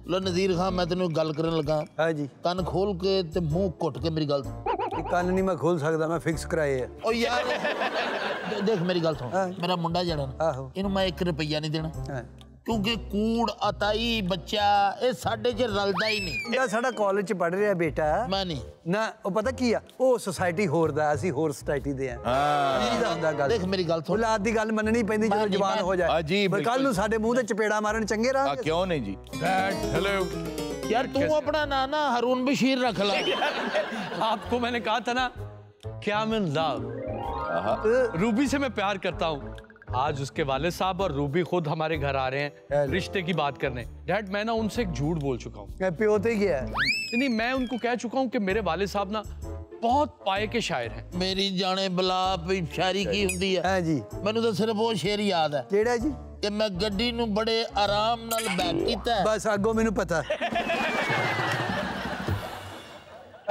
ਲੋ ਨਜ਼ੀਰ ਖਾਨ, ਮੈਂ ਤੈਨੂੰ ਗੱਲ ਕਰਨ ਲੱਗਾ। ਹਾਂ ਜੀ। ਕੰਨ ਖੋਲ ਕੇ ਤੇ ਮੂੰਹ ਘੁੱਟ ਕੇ ਮੇਰੀ ਗੱਲ ਸੁਣ। ਇਹ ਕੰਨ ਨਹੀਂ ਮੈਂ ਖੋਲ ਸਕਦਾ, ਮੈਂ ਫਿਕਸ ਕਰਾਏ ਆ। ਓ ਯਾਰ ਦੇਖ ਮੇਰੀ ਗੱਲ ਸੁਣ। ਮੇਰਾ ਮੁੰਡਾ ਜਿਹੜਾ ਨਾ, ਆਹੋ। ਇਹਨੂੰ ਮੈਂ 1 ਰੁਪਈਆ ਨਹੀਂ ਦੇਣਾ, ਹਾਂ। ਕਿਉਂਕਿ ਕੂੜ ਅਤਾਈ ਬੱਚਾ ਇਹ ਸਾਡੇ 'ਚ ਰਲਦਾ ਹੀ ਨਹੀਂ। ਇਹਦਾ ਸਾਡਾ ਕਾਲਜ ਚ ਪੜ ਰਿਹਾ ਬੇਟਾ। ਮੈਂ ਨਹੀਂ। ਨਾ ਉਹ ਪਤਾ ਕੀ ਆ, ਉਹ ਸੁਸਾਇਟੀ ਹੋਰ ਦਾ, ਅਸੀਂ ਹੋਰ ਸੁਸਾਇਟੀ ਦੇ ਆ। ਇਹਦਾ ਹੁੰਦਾ ਗੱਲ। ਦੇਖ ਮੇਰੀ ਗੱਲ ਸੁਣ। ਔਲਾਦ ਦੀ ਗੱਲ ਮੰਨਣੀ ਪੈਂਦੀ ਜਦੋਂ ਮੈਂ- ਜਵਾਨ ਹੋ ਜਾਏ। ਜੀ, ਪਰ ਕੱਲ ਬਿਲकुਲ। ਨੂੰ ਸਾਡੇ ਮੂੰਹ ਤੇ ਚਪੇੜਾ ਮਾਰਨ ਚੰਗੇ ਰਾਹ। क्यों नहीं जी। हेलो। यार तू अपना नाना हारून बशीर रख ला। आपको मैंने कहा था ना क्या मैं लव रूबी से मैं प्यार करता हूँ। आज उसके वालिद साहब और रूबी खुद हमारे घर आ रहे हैं रिश्ते की बात करने। डैड मैं ना उनसे एक झूठ बोल चुका हूँ। ਮੈਂ ਪਿਓ ਤੇ ਗਿਆ। नहीं मैं उनको कह चुका हूँ कि मेरे वालिद साहब ना बहुत पाए के शायर हैं। मेरी जाने बला भी शायरी की हुंदी है। ਹਾਂ ਜੀ। मैनू तो सिर्फ वो शेर याद है ਕਿਹੜਾ ਜੀ? कि मैं गड्डी नू बड़े आराम नाल बैक कीता है। ਬਸ ਅੱਗੋਂ ਮੈਨੂੰ ਪਤਾ।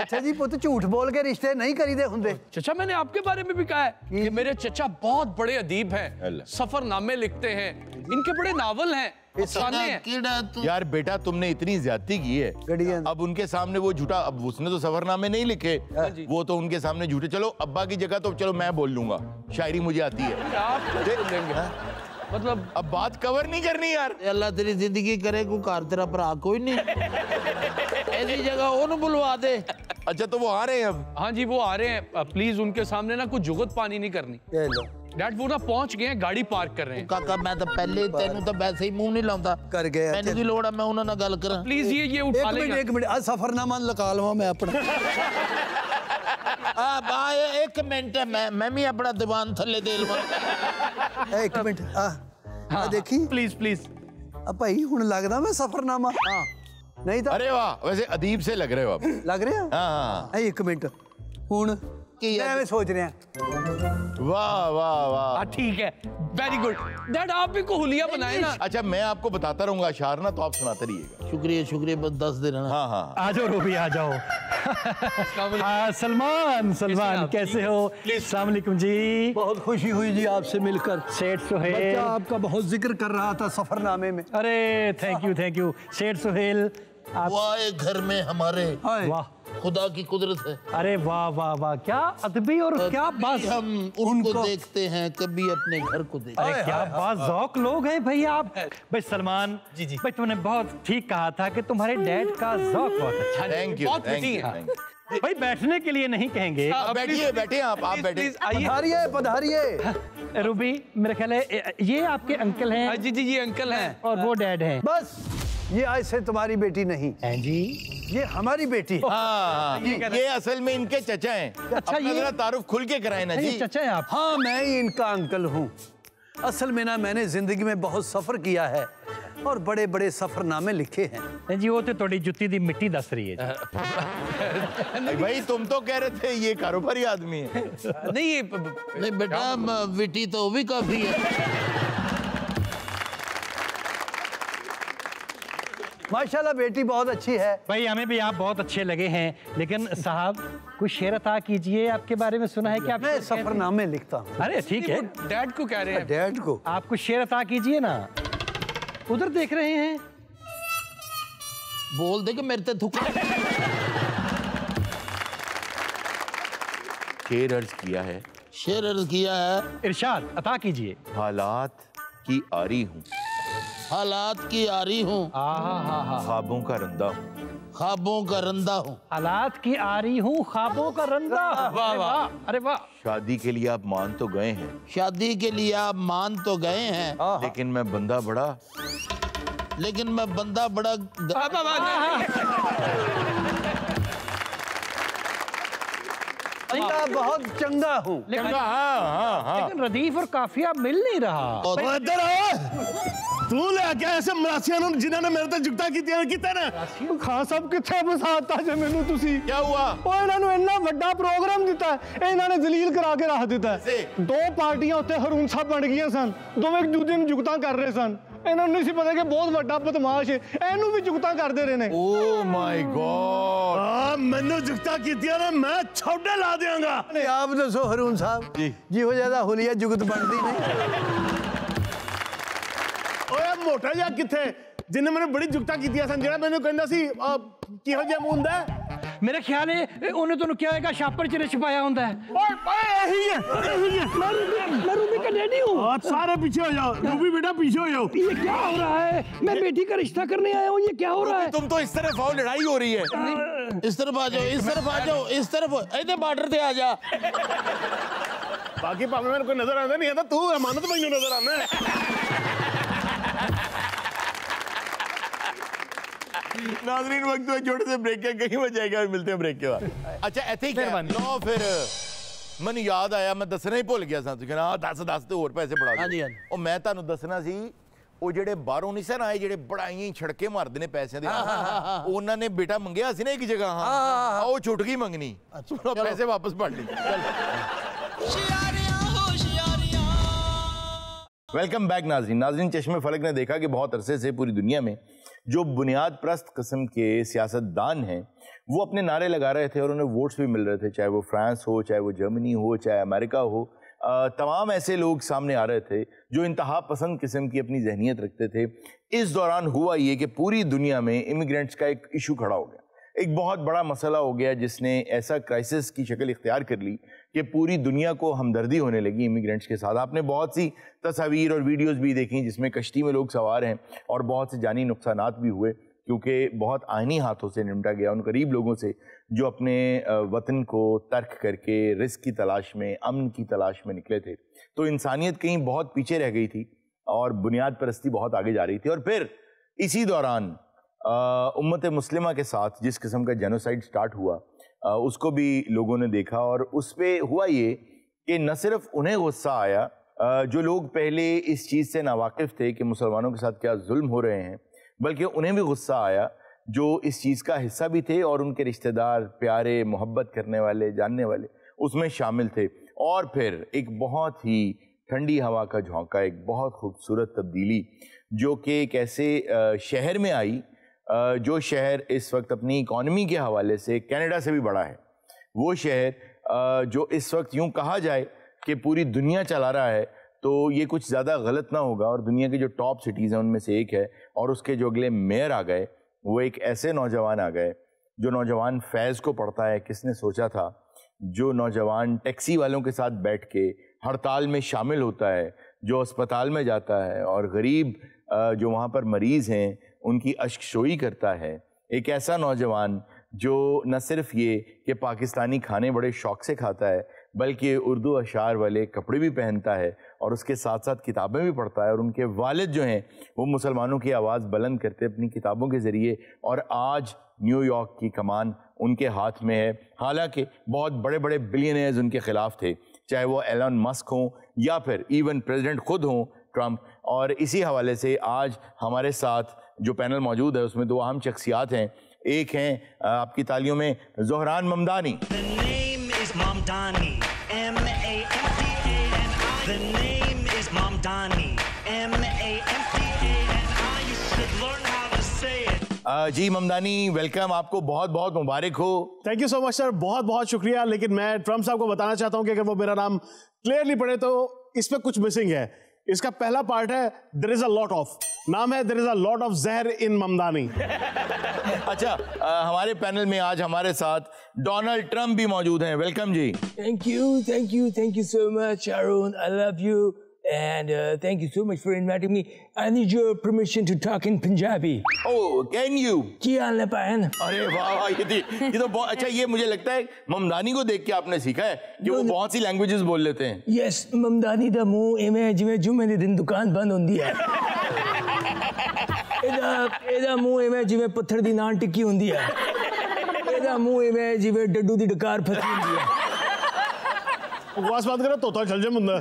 अच्छा जी पुत, झूठ बोल के रिश्ते नहीं करीदे हुंदे। चचा मैंने आपके बारे में भी कहा है कि मेरे चचा बहुत बड़े अदीब हैं, सफरनामे लिखते हैं, इनके बड़े नावल हैं, अफसाने हैं। कीड़ा तू यार बेटा, तुमने इतनी ज्यादती की है, गड़ियां। अब उनके सामने वो झूठा, अब उसने तो सफरनामे नहीं लिखे, वो तो उनके सामने झूठे। चलो अब्बा की जगह तो चलो मैं बोल लूंगा, शायरी मुझे आती है। आप कैसे बोलेंगे? मतलब अब बात कवर नहीं करनी यार। अल्लाह तेरी जिंदगी करे, कोई घर तेरा भरा कोई नहीं, ऐसी जगह ओनू बुलवा दे। अच्छा तो वो आ रहे हैं अब? हाँ जी वो आ रहे हैं, प्लीज उनके सामने ना कुछ जुगत पानी नहीं करनी। ये लो डैड वो ना पहुंच गए हैं, गाड़ी पार्क कर रहे हैं। काका मैं तो पहले तेनू तो वैसे ही मुंह नहीं लाਉਂਦਾ कर गया मैंने की लोड़ है मैं उन्हां नाल गल करा प्लीज ये उठा लेगा। एक मिनट आज सफरनामा लगा लवा मैं अपना। एक मिनट मैं भी अपना दीवान थले दे लवा। एक मिनट देखी प्लीज प्लीज। भाई हुन लगदा मैं सफरनामा नहीं था। अरे वाह, वैसे अदीब से लग रहे हो आप। लग रहे हो? हाँ। एक मिनट हुन मैं सोच रहा। वाह वाह वाह, ठीक है, वेरी गुड डैड। आप भी को हुलिया बनाए ना। अच्छा मैं आपको बताता रहूंगा अशार ना, तो आप सुनाते रहिएगा। शुक्रिया शुक्रिया, बस 10 दिन है ना। हाँ हाँ आ जाओ रूबी आ जाओ। सलमान कैसे हो? अस्सलाम वालेकुम जी। बहुत खुशी हुई जी आपसे मिलकर। सेठ सुहेल बच्चा आपका बहुत जिक्र कर रहा था सफरनामे में। अरे थैंक यू सेठ सुहेल आप। वाह घर में हमारे वाह खुदा की कुदरत है। अरे वाह वाह वाह, क्या अदबी और क्या बात। हम उनको देखते हैं, कभी अपने घर को देखते हैं। अरे क्या बात ज़ौक लोग हैं भाई आप। भाई सलमान जी भाई तुमने बहुत ठीक कहा था कि तुम्हारे डैड का ज़ौक बहुत अच्छा है। Thank you thank you. भाई बैठने के लिए नहीं कहेंगे। बैठिए बैठिए आप बैठिए। पधारिए पधारिए। रूबी मेरा ख्याल है ये आपके अंकल हैं। जी जी ये अंकल हैं और वो डैड हैं। बस ये आज से तुम्हारी बेटी नहीं हैं जी, ये हमारी बेटी है। हाँ ये असल में इनके चचा हैं। अच्छा अपना जरा तारुफ खुल के कराए ना जी। चचा है आप? हाँ मैं ही इनका अंकल हूँ। असल में ना मैंने जिंदगी में बहुत सफर किया है और बड़े बड़े सफरनामे लिखे हैं। जी वो तो थोड़ी जुत्ती दी मिट्टी दस रही है। भाई तुम तो कह रहे थे ये कारोबारी आदमी है। नहीं बेटा विटी तो भी काफी है। माशाल्लाह बेटी बहुत अच्छी है। भाई हमें भी आप बहुत अच्छे लगे हैं, लेकिन साहब कुछ शेर अता कीजिए। आपके बारे में सुना है कि आप मैं सफरनामे लिखता हूँ। अरे ठीक है, डैड को कह रहे हैं। डैड को आप कुछ शेर अता कीजिए ना। उधर देख रहे हैं, बोल दे कि मेरे ते थुक। शेर अर्ज किया है, शेर अर्ज किया है। इरशाद अता कीजिए। हालात की आरी हूँ, हालात की आरी हूँ, ख्वाबों का रंदा हूँ, ख्वाबों का रंदा हूँ। हालात की आरी हूँ, ख्वाबों का रंदा। वाह वाह, अरे वाह। शादी के लिए आप मान तो गए हैं, शादी के लिए आप मान तो गए हैं, लेकिन मैं बंदा बड़ा बहुत चंगा हूँ। लेकिन रदीफ और काफिया मिल नहीं रहा। तू लेके ऐसे मरासियां जिन्होंने मेरे ते जुगता कीता ना। खान साहब किथे बसाता जे मैनू तुसी। क्या हुआ? ओ इन्हां इन्ना बड़ा प्रोग्राम दिता है, इन्हां ने जलील करा के रख दिता है। दो पार्टियां उत्ते हरून साहब बन गई सन, दोवें एक दूजे नूं जुगता कर रहे सन। इन्हां नूं नहीं सी पता कि बहुत बड़ा बदमाश है, इहनूं भी जुगता करदे रहे ने। ओह माय गॉड, मैनू जुगता कीतियां ने मैं छौड़े ला देंगा। आप दसो हरून साहब जी हो ज्यादा हुलिया जुगत बनती नहीं। ओए मोटा जिहा किथे जिन्हें मैंने बड़ी जुगता कीतियां सन, जेड़ा मैनू कहंदा सी किहो जिहा मुंह हुंदा है। मेरे ख्याल है उन्हें तो क्या होगा, छापर च छुपाया होता है। मैं रूबी का डैडी हूँ। सारे पीछे हो जाओ, रूबी बेटा पीछे हो जाओ। ये क्या हो रहा है? मैं बेटी का रिश्ता करने आया हूँ, ये क्या हो रहा है? तुम तो इस तरफ आओ, लड़ाई हो रही है। इस तरफ आ जाओ, इस तरफ आ जाओ, इस तरफ इधर बॉर्डर पे आ जा। बाकी भावे मेरे को नजर आंदा नहीं है, तू अमानत भाई नजर आना है। नाज़रीन वक्त में छोटे से ब्रेक के कहीं बजाएगा और मिलते हैं ब्रेक के बाद। अच्छा ऐसे ही क्या लो फिर मैंने याद आया, मैं दसना ही भुल गया सा। तू कहना 10 ਤੇ ਹੋਰ ਪੈਸੇ ਫੜਾ ਦੇ। ਉਹ ਮੈਂ ਤੁਹਾਨੂੰ ਦੱਸਣਾ ਸੀ, ਉਹ ਜਿਹੜੇ ਬਾਹਰੋਂ ਨਹੀਂ ਸਨ ਆਏ, ਜਿਹੜੇ ਬੜਾਈਆਂ ਹੀ ਛੜਕੇ ਮਾਰਦੇ ਨੇ ਪੈਸਿਆਂ ਦੇ, ਉਹਨਾਂ ਨੇ ਬੇਟਾ ਮੰਗਿਆ ਸੀ ਨਾ ਇੱਕ ਜਗ੍ਹਾ। ਹਾਂ ਉਹ ਛੁੱਟ ਗਈ ਮੰਗਣੀ, ਪੈਸੇ ਵਾਪਸ ਪੜ ਲਈ। वेलकम बैक नाज़रीन। चश्मे फलक ने देखा कि बहुत अरसे से पूरी दुनिया में जो बुनियाद प्रस्त किस्म के सियासतदान हैं वो अपने नारे लगा रहे थे और उन्हें वोट्स भी मिल रहे थे, चाहे वो फ्रांस हो, चाहे वो जर्मनी हो, चाहे अमेरिका हो। तमाम ऐसे लोग सामने आ रहे थे जो इंतहा पसंद किस्म की अपनी जहनीत रखते थे। इस दौरान हुआ ये कि पूरी दुनिया में इमिग्रेंट्स का एक इशू खड़ा हो गया, एक बहुत बड़ा मसला हो गया जिसने ऐसा क्राइसिस की शक्ल इख्तियार कर ली कि पूरी दुनिया को हमदर्दी होने लगी इमिग्रेंट्स के साथ। आपने बहुत सी तस्वीर और वीडियोस भी देखी जिसमें कश्ती में लोग सवार हैं और बहुत से जानी नुकसानात भी हुए, क्योंकि बहुत आईनी हाथों से निपटा गया उन गरीब लोगों से जो अपने वतन को तर्क करके रिस्क की तलाश में, अमन की तलाश में निकले थे। तो इंसानियत कहीं बहुत पीछे रह गई थी और बुनियाद परस्ती बहुत आगे जा रही थी। और फिर इसी दौरान उम्मत मुस्लिमा के साथ जिस किस्म का जेनोसाइड स्टार्ट हुआ उसको भी लोगों ने देखा। और उस पर हुआ ये कि न सिर्फ उन्हें गुस्सा आया, जो लोग पहले इस चीज़ से नावाकिफ़ थे कि मुसलमानों के साथ क्या जुल्म हो रहे हैं, बल्कि उन्हें भी गुस्सा आया जो इस चीज़ का हिस्सा भी थे और उनके रिश्तेदार, प्यारे, मोहब्बत करने वाले, जानने वाले उसमें शामिल थे। और फिर एक बहुत ही ठंडी हवा का झोंका, एक बहुत खूबसूरत तब्दीली जो कि एक ऐसे शहर में आई जो शहर इस वक्त अपनी इकॉनमी के हवाले से कनाडा से भी बड़ा है। वो शहर जो इस वक्त यूं कहा जाए कि पूरी दुनिया चला रहा है तो ये कुछ ज़्यादा गलत ना होगा, और दुनिया की जो टॉप सिटीज़ हैं उनमें से एक है। और उसके जो अगले मेयर आ गए वो एक ऐसे नौजवान आ गए जो नौजवान फैज़ को पढ़ता है, किसने सोचा था, जो नौजवान टैक्सी वालों के साथ बैठ के हड़ताल में शामिल होता है, जो अस्पताल में जाता है और गरीब जो वहाँ पर मरीज़ हैं उनकी अश्कशोई करता है। एक ऐसा नौजवान जो न सिर्फ ये कि पाकिस्तानी खाने बड़े शौक़ से खाता है, बल्कि उर्दू अशार वाले कपड़े भी पहनता है और उसके साथ साथ किताबें भी पढ़ता है। और उनके वालिद जो हैं वो मुसलमानों की आवाज़ बुलंद करते अपनी किताबों के ज़रिए, और आज न्यूयॉर्क की कमान उनके हाथ में है। हालांकि बहुत बड़े बड़े बिलियनर्स उनके ख़िलाफ़ थे, चाहे वो एलन मस्क हों या फिर इवन प्रेसिडेंट खुद हों ट्रंप। और इसी हवाले से आज हमारे साथ जो पैनल मौजूद है उसमें दो अहम शख्सियात हैं। एक हैं आपकी तालियों में ज़ोहरान ममदानी। जी ममदानी, वेलकम, आपको बहुत बहुत मुबारक हो। Thank you so much sir, बहुत बहुत शुक्रिया। लेकिन मैं ट्रंप साहब को बताना चाहता हूं कि अगर वो मेरा नाम क्लियरली पढ़े तो इसमें कुछ मिसिंग है। इसका पहला पार्ट है there is a lot of, नाम है there is a lot of जहर इन ममदानी। अच्छा, हमारे पैनल में आज हमारे साथ डोनाल्ड ट्रंप भी मौजूद हैं। वेलकम जी। Thank you so much Arun, I love you and thank you so much for inviting me. I need your permission to talk in Punjabi. Oh, can you? की हाल है बहन? अरे वाह वाह, ये तो बहुत अच्छा। ये मुझे लगता है ममदानी को देख के आपने सीखा है कि वो बहुत सी लैंग्वेजेस बोल लेते हैं। Yes, ममदानी दा मुंह इवें जिवें जुम्मे दे दिन दुकान बंद होंदी है। एदा मुंह इवें जिवें पत्थर दी नान टिक्की होंदी है। एदा मुंह इवें जिवें डड्डू दी डकार फसी होंदी है। बकवास बात करो, तोता चल जाए मुंडा।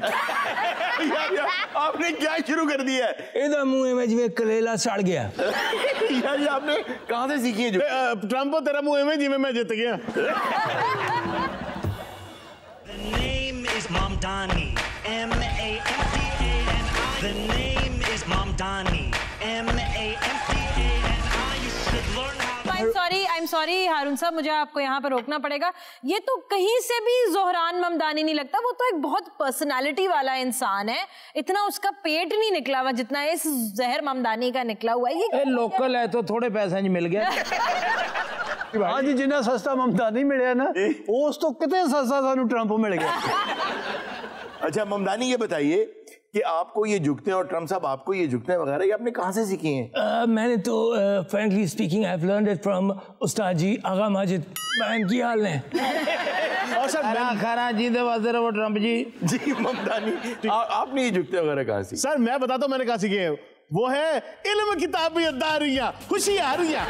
यार आपने क्या शुरू कर दिया है? एदा मुंह में जिवें कलेला सड़ गया। यार आपने कहां से सीखी है? जो ट्रंप तेरा मुंह में जिवें मैं जीत गया। The name is Mamdani, M-A-M-D-A-N-I. The name is Mamdani, M-A-M-D-A-N-I. You should learn how. I'm sorry हारून साहब, मुझे आपको यहाँ पर रोकना पड़ेगा। ये तो कहीं से भी ज़ोहरान ममदानी नहीं लगता। वो तो एक बहुत पर्सनालिटी वाला इंसान है। इतना उसका पेट नहीं निकला हुआ जितना इस जहर ममदानी का निकला हुआ है। ये लोकल है तो थोड़े पैसे नहीं मिल गया। हाँ जी, जिन्ना सस्ता ममदानी मिले ना उस तो कितने सस्ता सानू ट्रंप मिल गया। अच्छा ममदानी, ये बताइए कि आपको ये झुकते हैं और ट्रंप साहब आपको ये झुकते हैं वगैरह, ये आपने कहाँ से सीखी हैं? मैंने तो frankly speaking I have learned it from उस्ताद जी आगा माजिद। बहन की हाल है? और सर खाना जी दे वास्ते वो ट्रंप जी ममदानी आपने ये झुकते वगैरह कहाँ से? सर मैं बताता हूँ मैंने कहाँ सीखे हैं। वो है इल्म किताबियतदारियां, खुशियारियां।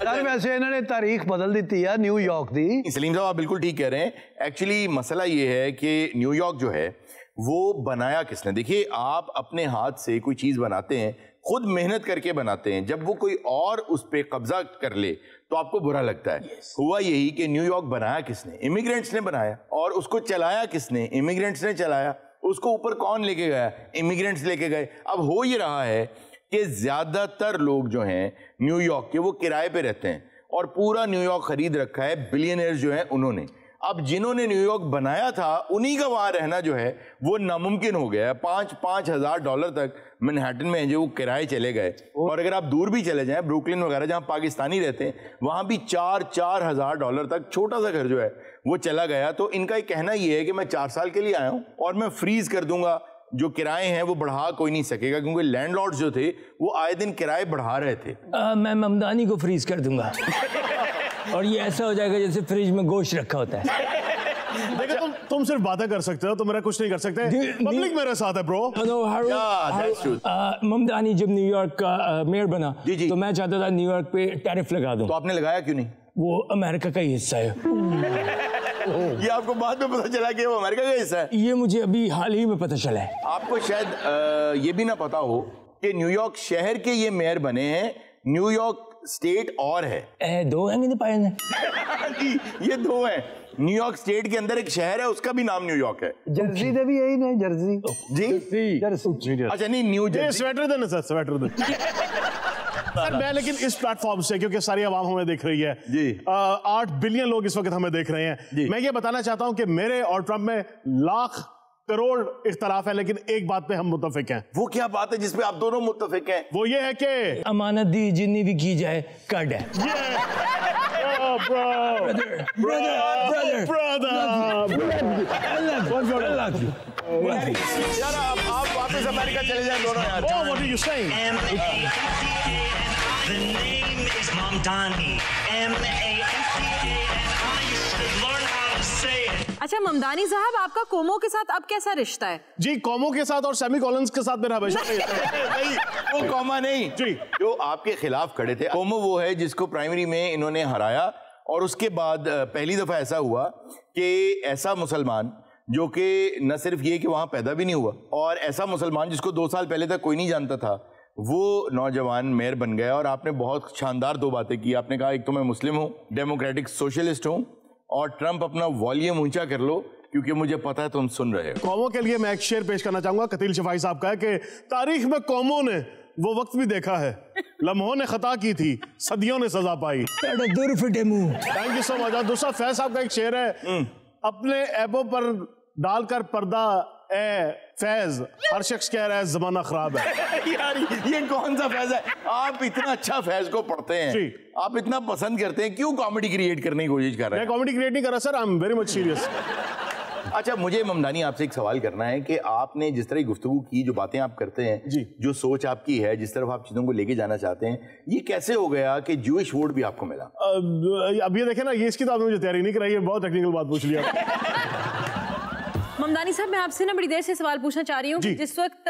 सर वैसे इन्होंने तारीख बदल दी है न्यूयॉर्क दी। सलीम साहब आप बिल्कुल ठीक कह रहे हैं। एक्चुअली मसला ये है कि न्यूयॉर्क जो है वो बनाया किसने? देखिए, आप अपने हाथ से कोई चीज़ बनाते हैं, खुद मेहनत करके बनाते हैं, जब वो कोई और उस पर कब्जा कर ले तो आपको बुरा लगता है। हुआ यही कि न्यूयॉर्क बनाया किसने? इमिग्रेंट्स ने बनाया। और उसको चलाया किसने? इमिग्रेंट्स ने चलाया। उसको ऊपर कौन लेके गया? इमिग्रेंट्स लेके गए। अब हो ये रहा है कि ज़्यादातर लोग जो हैं न्यूयॉर्क के वो किराए पे रहते हैं और पूरा न्यूयॉर्क खरीद रखा है बिलियनर्स जो हैं उन्होंने। अब जिन्होंने न्यूयॉर्क बनाया था उन्हीं का वहाँ रहना जो है वो नामुमकिन हो गया है। $5,000 तक मैनहट्टन में जो वो किराए चले गए। और अगर आप दूर भी चले जाएं, ब्रुकलिन वगैरह जहाँ पाकिस्तानी रहते हैं, वहाँ भी $4,000 तक छोटा सा घर जो है वो चला गया। तो इनका कहना ये है कि मैं 4 साल के लिए आया हूँ और मैं फ्रीज कर दूंगा जो किराए हैं वो बढ़ा कोई नहीं सकेगा, क्योंकि लैंडलॉर्ड जो थे वो आए दिन किराए बढ़ा रहे थे। मैं ममदानी को फ्रीज कर दूंगा और ये ऐसा हो जाएगा जैसे फ्रिज में गोश्त रखा होता है। देखो तुम सिर्फ बातें कर सकते हो, तुम मेरा कुछ नहीं कर सकते। पब्लिक मेरे साथ है ब्रो। ममदानी जब न्यूयॉर्क का मेयर बना तो मैं चाहता था न्यूयॉर्क पे टैरिफ लगा दूं। तो आपने लगाया क्यों नहीं? वो अमेरिका का ही हिस्सा है। ये आपको बाद में पता चला कि वो अमेरिका का हिस्सा है? ये मुझे अभी हाल ही में पता चला है। आपको शायद ये भी ना पता हो कि न्यूयॉर्क शहर के ये मेयर बने हैं, न्यूयॉर्क स्टेट और है। दो हैं नहीं पाए ये दो हैं। न्यूयॉर्क स्टेट के अंदर एक शहर है, उसका भी नाम न्यूयॉर्क है। जर्सी दे भी यही नहीं, जर्सी जी जर्सी। अच्छा नहीं, न्यू जर्सी। स्वेटर देना सर, स्वेटर दे। सर मैं लेकिन इस प्लेटफॉर्म से, क्योंकि सारी आवाम हमें देख रही है जी, 8 बिलियन लोग इस वक्त हमें देख रहे हैं, मैं ये बताना चाहता हूं कि मेरे और ट्रम्प में लाख करोड़ इख्तलाफ है, लेकिन एक बात पे हम मुत्तफिक हैं। वो क्या बात है जिसपे आप दोनों मुत्तफिक हैं? वो ये है कि अमानत दी जितनी भी की जाए कट है। यार आप वापस अमेरिका चले जाए दोनों यार। What are you saying? The name is Mamdani. M-A-M-D-A-N-I. You should learn how to say it. अच्छा ममदानी साहब, आपका कोमो के साथ अब कैसा रिश्ता है? जी कोमो के साथ और सेमी कॉलन्स के साथ मेरा हमेशा नहीं, वो कोमा नहीं जी, जो आपके खिलाफ खड़े थे। कोमो वो है जिसको प्राइमरी में इन्होंने हराया, और उसके बाद पहली दफा ऐसा हुआ कि ऐसा मुसलमान जो कि न सिर्फ ये कि वहां पैदा भी नहीं हुआ, और ऐसा मुसलमान जिसको 2 साल पहले तक कोई नहीं जानता था, वो नौजवान मेयर बन गया। और आपने बहुत शानदार 2 बातें की। आपने कहा एक तो मैं मुस्लिम हूँ, डेमोक्रेटिक सोशलिस्ट हूँ, और ट्रंप अपना वॉल्यूम ऊंचा कर लो क्योंकि मुझे पता है तुम सुन रहे हो। कौमों के लिए मैं एक शेर पेश करना चाहूंगा, कतील शफाई साहब का है कि तारीख में कौमों ने वो वक्त भी देखा है, लम्हों ने खता की थी, सदियों ने सजा पाई। Thank you so much. दूसरा फैज साहब का एक शेर है, अपने ऐबों पर डालकर पर्दा ए फैज, हर शख्स कह रहा है जमाना खराब है। यार ये कौन सा फैज है? आप इतना अच्छा फैज को पढ़ते हैं, आप इतना पसंद करते हैं, क्यों कॉमेडी क्रिएट करने की कोशिश कर रहे हैं? मैं कॉमेडी क्रिएट नहीं कर रहा sir, I am very much serious. अच्छा मुझे ममदानी आपसे एक सवाल करना है कि आपने जिस तरह की गुफ्तगू की, जो बातें आप करते हैं जी, जो सोच आपकी है, जिस तरफ आप चीजों को लेके जाना चाहते हैं, ये कैसे हो गया कि जूइश वोट भी आपको मिला? अब ये देखें ना, ये इसकी तो आपने मुझे तैयारी नहीं कराई है, बहुत टेक्निकल बात पूछ लिया। ममदानी साहब मैं आपसे ना बड़ी देर से सवाल पूछना चाह रही हूँ। जिस वक्त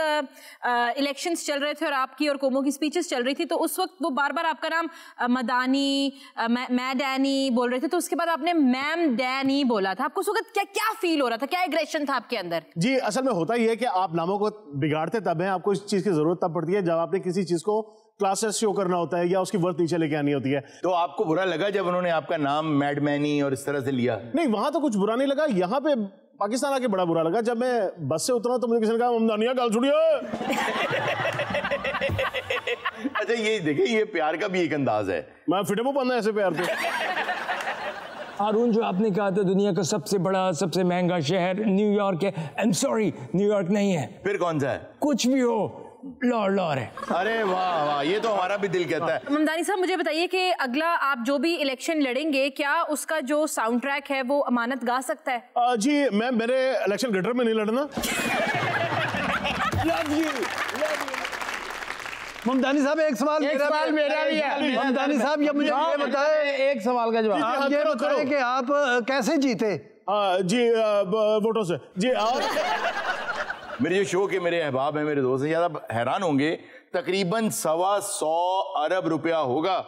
इलेक्शंस चल रहे थे और आपकी और कोमो की स्पीचेस चल रही थी, तो उस वक्त वो बार बार आपका नाम मदानी, मैं डैनी बोल रहे थे, तो उसके बाद आपने मैम डैनी बोला था। आपको उस वक्त क्या क्या फील हो रहा था, क्या एग्रेशन था आपके अंदर? जी असल में होता ही है कि आप नामों को बिगाड़ते तब हैं, आपको इस चीज की जरूरत तब पड़ती है जब आपने किसी चीज को क्लासेस शो करना होता है या उसकी वर्थ नीचे लेके आनी होती है। तो आपको बुरा लगा जब उन्होंने आपका नाम मैडमैनी और इस तरह से लिया? नहीं, वहां तो कुछ बुरा नहीं लगा, यहाँ पे पाकिस्तान आके बड़ा बुरा लगा। जब मैं बस से उतरा तो मुझे किसी ने कहा ममदानिया गाल छुड़िए। अच्छा ये देखिए, ये प्यार का भी एक अंदाज है। मैं फिटेबो पन्ना ऐसे प्यार पे। हारून, जो आपने कहा था दुनिया का सबसे बड़ा सबसे महंगा शहर न्यूयॉर्क है, आई एम सॉरी, न्यूयॉर्क नहीं है। फिर कौन सा है? कुछ भी हो, लाहौर है। अरे वाह वाह, ये तो हमारा भी दिल कहता है। ममदानी साहब मुझे बताइए कि अगला आप जो भी इलेक्शन लड़ेंगे, क्या उसका जो साउंड ट्रैक है वो अमानत गा सकता है? जी मैं मेरे इलेक्शन गटर में नहीं लड़ना। ममदानी साहब एक सवाल मेरा भी है। ममदानी साहब ये मुझे ये बताएं, एक सवाल का जवाब आप ये बताएं कि आप कैसे जीते? जी वोटों से जी। मेरे जो शो के मेरे अहबाब हैं, मेरे दोस्त हैं, ज़्यादा हैरान होंगे, तकरीबन 125 अरब रुपया होगा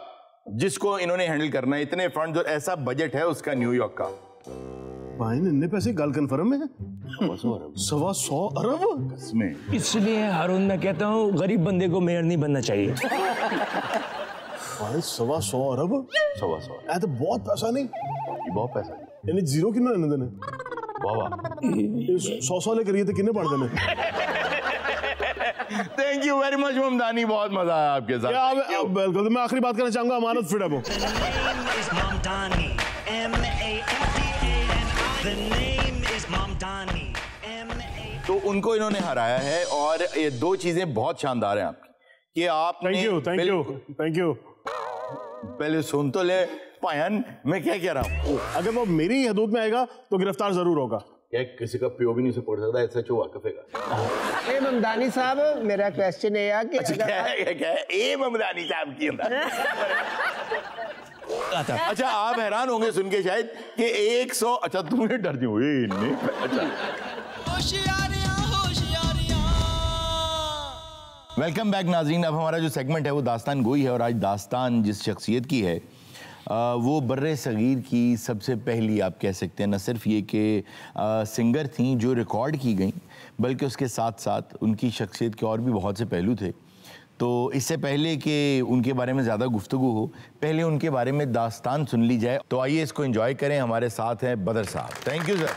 जिसको इन्होंने हैंडल करना है। इतने फंड, जो ऐसा बजट है उसका न्यूयॉर्क का। भाई ने इतने पैसे गल कन्फर्म में है? 125 अरब इसमें। इसलिए हारून मैं कहता हूँ गरीब बंदे को मेयर नहीं बनना चाहिए। भाई 125 अरब, 125 तो बहुत पैसा नहीं, बहुत पैसा, यानी जीरो किन्ने लेने देने? वाह 100 लेकर ये तो किन्ने पढ़ देने? Thank you very much Mamdani, बहुत मजा आया आपके साथ। बिल्कुल। मैं आखिरी बात करना चाहूंगा, अमानत फिडेबो। तो उनको इन्होंने हराया है, और ये 2 चीजें बहुत शानदार हैं आपकी कि आपने। Thank you. पहले सुन तो ले पायन, मैं क्या कह रहा हूँ। अगर वो मेरी हदूद में आएगा तो गिरफ्तार जरूर होगा। क्या किसी का पियो भी नहीं से पढ़ सकता, SHO वाकफ है। ए ममदानी साहब मेरा क्वेश्चन ये है कि अच्छा क्या है ए ममदानी साहब की अच्छा आप हैरान होंगे सुन के शायद कि 100 अच्छा तुम्हें डर दी अच्छा वेलकम बैक नाजरीन। अब हमारा जो सेगमेंट है वो दास्तान गोई है और आज दास्तान जिस शख्सियत की है वो बर्रे सगीर की सबसे पहली आप कह सकते हैं न सिर्फ ये कि सिंगर थी जो रिकॉर्ड की गई, बल्कि उसके साथ साथ उनकी शख्सियत के और भी बहुत से पहलू थे। तो इससे पहले कि उनके बारे में ज़्यादा गुफ्तगू हो, पहले उनके बारे में दास्तान सुन ली जाए। तो आइए इसको एंजॉय करें। हमारे साथ हैं बदर साहब। Thank you sir.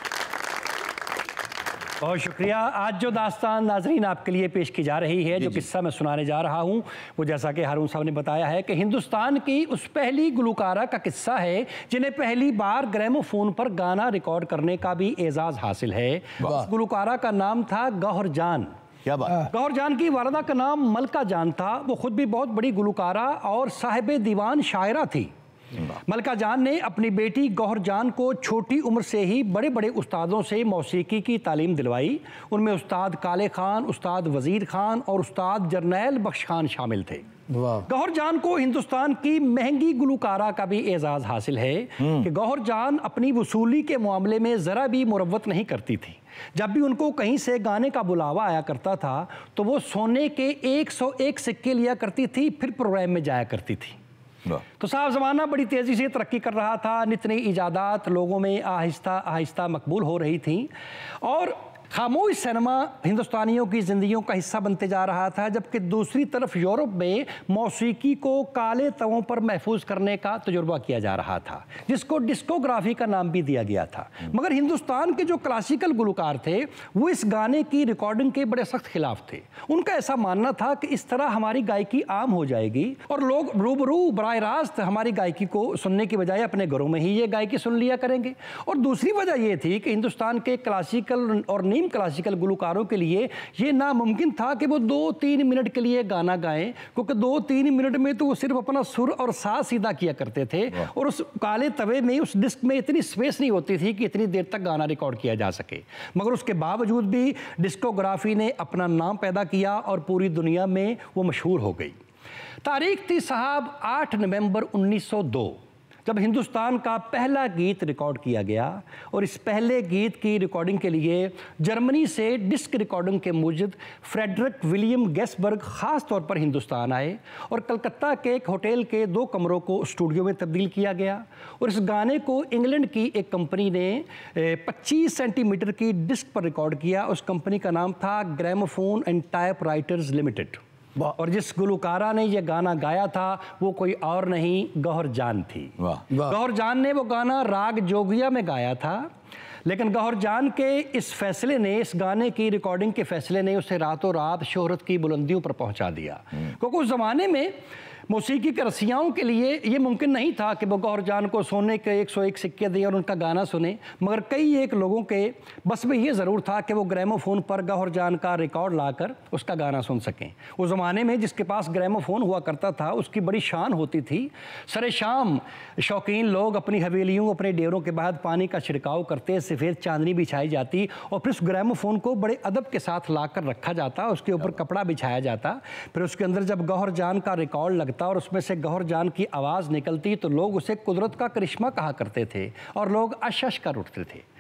बहुत शुक्रिया। आज जो दास्तान नाजरीन आपके लिए पेश की जा रही है, जो किस्सा मैं सुनाने जा रहा हूँ, वो जैसा कि हारून साहब ने बताया है कि हिंदुस्तान की उस पहली गुलकारा का किस्सा है जिन्हें पहली बार ग्रामोफोन पर गाना रिकॉर्ड करने का भी एजाज़ हासिल है। उस गुलकारा का नाम था गौहर जान। क्या बात? गौहर जान की वालिदा का नाम मलका जान था। वो खुद भी बहुत बड़ी गुलकारा और साहिब दीवान शायरा थी। मलका जान ने अपनी बेटी गौहर जान को छोटी उम्र से ही बड़े बड़े उस्तादों से मौसीकी की तालीम दिलवाई। उनमें उस्ताद काले खान, उस्ताद वजीर खान और उस्ताद जरनैल बख्श खान शामिल थे। गौहर जान को हिंदुस्तान की महंगी गुलकारा का भी एजाज़ हासिल है कि गौहर जान अपनी वसूली के मामले में ज़रा भी मुरव्वत नहीं करती थी। जब भी उनको कहीं से गाने का बुलावा आया करता था तो वो सोने के 101 सिक्के लिया करती थी, फिर प्रोग्राम में जाया करती थी। तो साहब ज़माना बड़ी तेज़ी से तरक्की कर रहा था। नित नई इजादात लोगों में आहिस्ता आहिस्ता मकबूल हो रही थी और खामोश सिनेमा हिंदुस्तानियों की ज़िंदगियों का हिस्सा बनते जा रहा था, जबकि दूसरी तरफ यूरोप में मौसीकी को काले तवों पर महफूज करने का तजुर्बा किया जा रहा था, जिसको डिस्कोग्राफी का नाम भी दिया गया था। मगर हिंदुस्तान के जो क्लासिकल गुलकार थे वो इस गाने की रिकॉर्डिंग के बड़े सख्त खिलाफ थे। उनका ऐसा मानना था कि इस तरह हमारी गायकी आम हो जाएगी और लोग रूबरू बराह रास्त हमारी गायकी को सुनने की बजाय अपने घरों में ही ये गायकी सुन लिया करेंगे। और दूसरी वजह ये थी कि हिंदुस्तान के क्लासिकल और क्लासिकल गुलकारों के लिए ये नामुमकिन था कि वो 2-3 मिनट के लिए गाना गाएं, क्योंकि 2-3 मिनट में तो वो सिर्फ अपना सुर और साज सीधा किया करते थे और उस काले तवे में, उस डिस्क में इतनी स्पेस नहीं होती थी कि इतनी देर तक गाना रिकॉर्ड किया जा सके। मगर उसके बावजूद भी डिस्कोग्राफी ने अपना नाम पैदा किया और पूरी दुनिया में वो मशहूर हो गई। तारीख थी साहब 8 नवंबर 1902 जब हिंदुस्तान का पहला गीत रिकॉर्ड किया गया और इस पहले गीत की रिकॉर्डिंग के लिए जर्मनी से डिस्क रिकॉर्डिंग के मुजिद फ्रेडरिक विलियम गेसबर्ग ख़ास तौर पर हिंदुस्तान आए और कलकत्ता के एक होटल के 2 कमरों को स्टूडियो में तब्दील किया गया और इस गाने को इंग्लैंड की एक कंपनी ने 25 सेंटीमीटर की डिस्क पर रिकॉर्ड किया। उस कंपनी का नाम था gramophone and type writers limited और जिस गुलकारा ने ये गाना गाया था वो कोई और नहीं, गौहर जान थी। गौहर जान ने वो गाना राग जोगिया में गाया था, लेकिन गौहर जान के इस फैसले ने, इस गाने की रिकॉर्डिंग के फैसले ने उसे रातों रात शोहरत की बुलंदियों पर पहुंचा दिया। क्योंकि उस ज़माने में मौसीकी के रसियाओं के लिए ये मुमकिन नहीं था कि वो गौहर जान को सोने के 101 सिक्के दें और उनका गाना सुने, मगर कई एक लोगों के बस में ये ज़रूर था कि वो ग्रामोफोन पर गौहर जान का रिकॉर्ड लाकर उसका गाना सुन सकें। उस ज़माने में जिसके पास ग्रामोफोन हुआ करता था उसकी बड़ी शान होती थी। सरे शाम शौकीन लोग अपनी हवेलियों, अपने डेरों के बाद पानी का छिड़काव करते, सफ़ेद चांदनी बिछाई जाती और फिर उस ग्रामोफोन को बड़े अदब के साथ लाकर रखा जाता, उसके ऊपर कपड़ा बिछाया जाता, फिर उसके अंदर जब गौहर जान का रिकॉर्ड लगता और उसमें से गौहर जान की आवाज़ निकलती तो लोग उसे कुदरत का करिश्मा कहा करते थे और लोग अश कर उठते थे।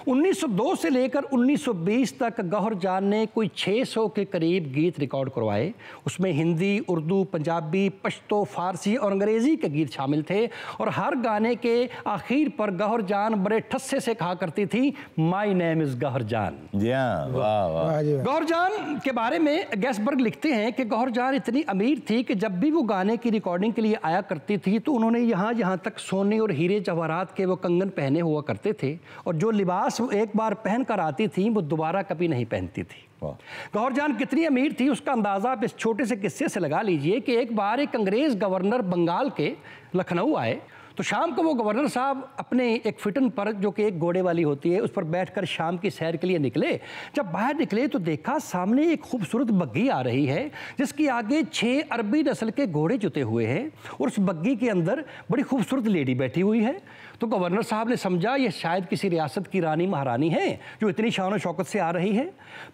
1902 से लेकर 1920 तक गौहर जान ने कोई 600 के करीब गीत रिकॉर्ड करवाए। उसमें हिंदी, उर्दू, पंजाबी, पश्तो, फारसी और अंग्रेज़ी के गीत शामिल थे और हर गाने के आखिर पर गौहर जान बड़े ठस्से से कहा करती थी, माई नेम इज़ गौहर जान। गौहर जान के बारे में गेसबर्ग लिखते हैं कि गौहर जान इतनी अमीर थी कि जब भी वो गाने की रिकॉर्डिंग के लिए आया करती थी तो उन्होंने यहाँ तक सोने और हीरे जवाहरात के वो कंगन पहने हुआ करते थे और जो लिबास वो एक बार पहन कर आती थी वो दोबारा कभी नहीं पहनती थी। गौहर जान कितनी अमीर थी उसका अंदाज़ा आप इस छोटे से किस्से से लगा लीजिए कि एक बार एक अंग्रेज़ गवर्नर बंगाल के लखनऊ आए तो शाम को वो गवर्नर साहब अपने एक फिटन पर, जो कि एक घोड़े वाली होती है, उस पर बैठकर शाम की सैर के लिए निकले। जब बाहर निकले तो देखा सामने एक खूबसूरत बग्घी आ रही है, जिसके आगे 6 अरबी नस्ल के घोड़े जुते हुए हैं और उस बग्घी के अंदर बड़ी खूबसूरत लेडी बैठी हुई है। तो गवर्नर साहब ने समझा ये शायद किसी रियासत की रानी महारानी है जो इतनी शान और शौकत से आ रही है।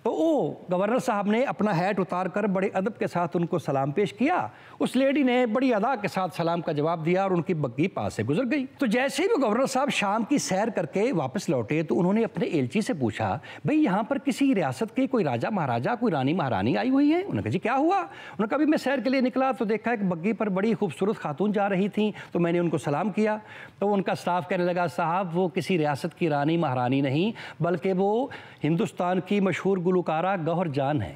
तो वो गवर्नर साहब ने अपना हैट उतार कर बड़े अदब के साथ उनको सलाम पेश किया। उस लेडी ने बड़ी अदा के साथ सलाम का जवाब दिया और उनकी बग्घी पास से गुजर गई। तो जैसे ही वो गवर्नर साहब शाम की सैर करके वापस लौटे तो उन्होंने अपने एलची से पूछा, भाई यहाँ पर किसी रियासत के कोई राजा महाराजा, कोई रानी महारानी आई हुई है? उन्होंने कहा जी क्या हुआ? उन्होंने कहा, मैं सैर के लिए निकला तो देखा एक बग्घी पर बड़ी खूबसूरत खातून जा रही थी, तो मैंने उनको सलाम किया। तो उनका स्टाफ कहने लगा, साहब वो किसी रियासत की रानी महारानी नहीं, बल्कि वो हिंदुस्तान की मशहूर गुलकारा गौहर जान है।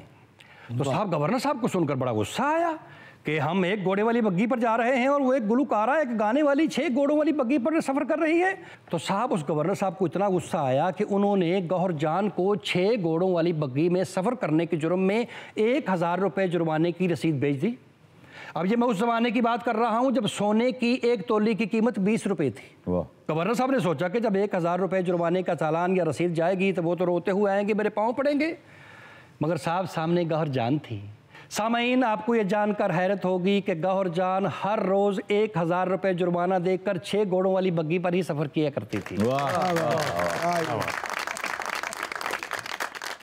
तो साहब गवर्नर साहब को सुनकर बड़ा गुस्सा आया कि हम एक घोड़े वाली बग्घी पर जा रहे हैं और वो एक गुलकारा एक गाने वाली 6 घोड़ों वाली बग्घी पर सफर कर रही है। तो साहब उस गवर्नर साहब को इतना गुस्सा आया कि उन्होंने गौहर जान को 6 घोड़ों वाली बग्घी में सफर करने के जुर्म में 1000 रुपये जुर्माने की रसीद भेज दी। अब ये मैं उस जमाने की बात कर रहा हूँ जब सोने की 1 तोले की कीमत 20 रुपये थी। गवर्नर साहब ने सोचा कि जब 1000 रुपये जुर्माने का चालान या रसीद जाएगी तो वो तो रोते हुए आएंगे, मेरे पाँव पड़ेंगे। मगर साहब सामने गौहर जान थी। सामाईन आपको ये जानकर हैरत होगी कि गौहर जान हर रोज 1000 रुपये जुर्माना देकर 6 घोड़ों वाली बग्घी पर ही सफर किया करती थी।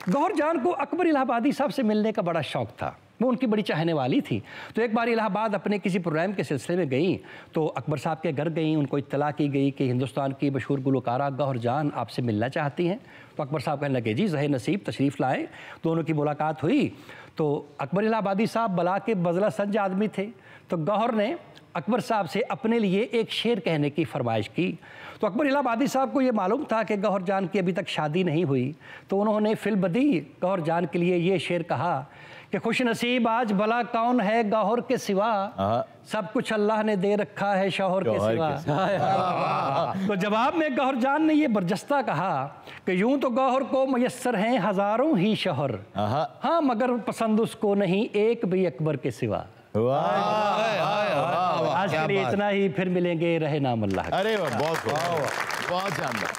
गौहर जान को अकबर इलाहाबादी साहब से मिलने का बड़ा शौक था, वो उनकी बड़ी चाहने वाली थी। तो एक बार इलाहाबाद अपने किसी प्रोग्राम के सिलसिले में गई तो अकबर साहब के घर गई, उनको इत्तला की गई कि हिंदुस्तान की मशहूर गुलकारा गौहर जान आपसे मिलना चाहती हैं। तो अकबर साहब कहने लगे, जी ज़हे नसीब तशरीफ़ लाएँ। दोनों की मुलाकात हुई तो अकबर इलाहाबादी साहब बला के बजला संज आदमी थे। तो गौहर ने अकबर साहब से अपने लिए एक शेर कहने की फरमाइश की। तो अकबर इलाहाबादी साहब को ये मालूम था कि गौहर जान की अभी तक शादी नहीं हुई, तो उन्होंने फिलबदी गौहर जान के लिए ये शेर कहा कि खुश नसीब आज भला कौन है गौहर के सिवा, सब कुछ अल्लाह ने दे रखा है शौहर के सिवा। तो जवाब में गौहर जान ने ये बरजस्ता कहा कि यूं तो गौहर को मयस्सर हैं हजारों ही शौहर, हाँ मगर पसंद उसको नहीं एक भी अकबर के सिवा। आज के लिए इतना ही, फिर मिलेंगे, रहे नाम अल्लाह। अरे बहुत शानदार।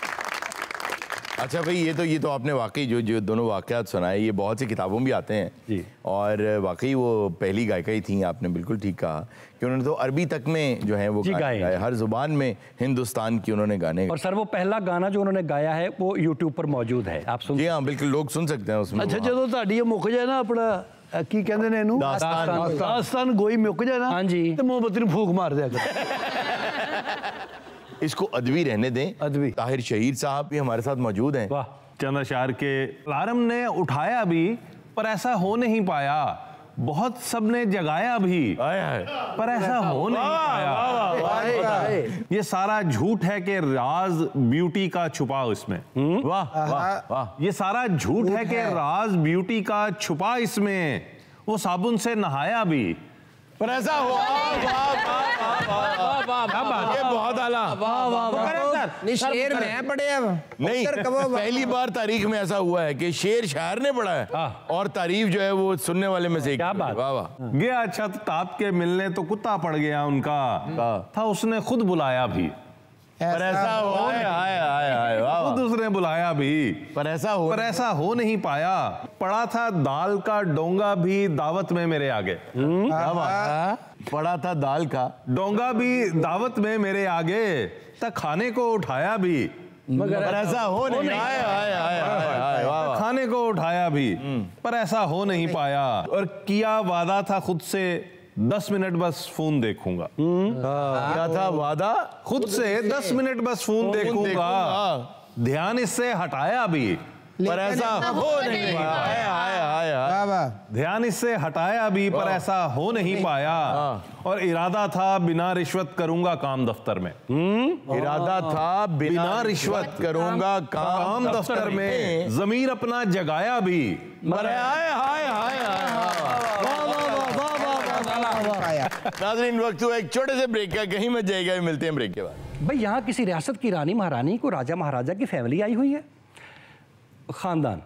अच्छा भाई, ये तो आपने वाकई जो दोनों वाकयात सुनाए, ये बहुत सी किताबों में भी आते हैं जी। और वाकई वो पहली गायिका ही थी, आपने बिल्कुल ठीक कहा कि उन्होंने तो अरबी तक में जो है वो गाए, हर जुबान में हिंदुस्तान की उन्होंने गाने। और सर वो पहला गाना जो उन्होंने गाया है वो यूट्यूब पर मौजूद है, आप सुन। जी हाँ बिल्कुल, लोग सुन सकते हैं उसमें। अच्छा जो ਤੁਹਾਡੀ ਮੁੱਕ ਜਾਏ ਨਾ ਆਪਣਾ ਕੀ ਕਹਿੰਦੇ ਨੇ ਇਹਨੂੰ, ਦਾਸਤਾਨ ਗੋਈ ਮੁੱਕ ਜਾਏ ਨਾ, ਹਾਂਜੀ, ਤੇ ਮੋਮਬੱਤੀ ਨੂੰ ਫੂਕ ਮਾਰ ਦਿਆ कर। इसको अदबी रहने दें। अदबी ताहिर शहीर साहब भी हमारे साथ मौजूद हैं। वाह, चंद अशार के अलार्म ने उठाया भी पर ऐसा हो नहीं पाया, बहुत सबने जगाया भी पर ऐसा हो नहीं पाया। ये सारा झूठ है कि राज ब्यूटी का छुपा इसमें। वाह वाह वाह, ये सारा झूठ है कि राज ब्यूटी का छुपा इसमें, वो साबुन से नहाया भी पर ऐसा हुआ। ये बहुत आला। शेर मैं पढ़े अब नहीं, पहली बार तारीख में ऐसा हुआ है कि शेर शायर ने पढ़ा है और तारीफ जो है वो सुनने वाले में से एक। क्या बात। वाह वाह। गया छत टाप के मिलने तो कुत्ता पड़ गया उनका, था उसने खुद बुलाया भी पर ऐसा हुआ। खुद उसने बुलाया भी पर ऐसा हो नहीं पाया। पड़ा था दाल का डोंगा भी दावत में मेरे आगे। पड़ा था दाल का डोंगा भी दावत में मेरे आगे, तक खाने को उठाया भी मगर ऐसा हो नहीं पाया। खाने को उठाया भी पर ऐसा हो नहीं पाया। और किया वादा था खुद से 10 मिनट बस फोन देखूंगा। क्या था वादा? खुद से 10 मिनट बस फोन देखूंगा। ध्यान इससे हटाया भी पर ऐसा हो नहीं पाया। ध्यान इससे हटाया भी पर ऐसा हो नहीं पाया। और इरादा था बिना रिश्वत करूंगा काम दफ्तर में। इरादा था बिना रिश्वत करूंगा काम दफ्तर में। जमीर अपना जगाया भी नाज़रीन, वक्त हुआ एक छोटे से ब्रेक का, कहीं मत जाएगा, मिलते हैं ब्रेक के बाद। भाई यहाँ किसी रियासत की रानी महारानी को राजा महाराजा की फैमिली आई हुई है, खानदान।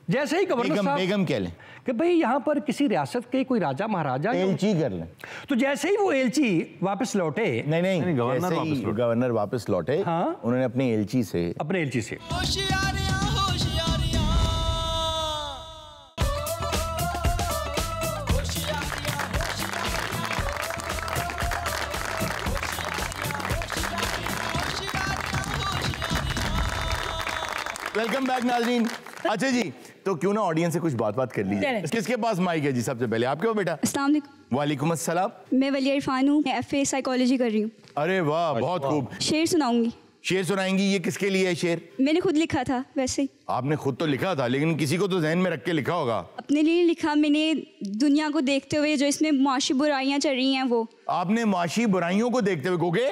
जैसे ही गवर्नर साहब बेगम कह लें कि भाई यहाँ पर किसी रियासत के कोई राजा महाराजा एलची कर लें, तो जैसे ही वो एलची वापस लौटे, नहीं गवर्नर वापस लौटे, हाँ, उन्होंने अपनी एलची से वेलकम बैक नाज़रीन। अच्छा जी, तो क्यों ना ऑडियंस से कुछ बात कर लीजिए। किसके पास माइक है जी? सबसे पहले आपके पास बेटा। अस्सलाम वालेकुम। वालेकुम अस्सलाम। मैं वलिया इरफान हूँ, FA साइकोलॉजी कर रही हूँ। अरे वाह, बहुत खूब। शेर सुनाऊंगी। शेर सुनाएंगी? ये किसके लिए है शेर? मैंने खुद लिखा था। वैसे ही आपने खुद तो लिखा था, लेकिन किसी को तो जहन में रख के लिखा होगा। अपने लिए लिखा मैंने, दुनिया को देखते हुए जो इसमें मुआशी बुराइयां चल रही हैं वो। आपने मुआशी बुराइयों को देखते हुए गोगे?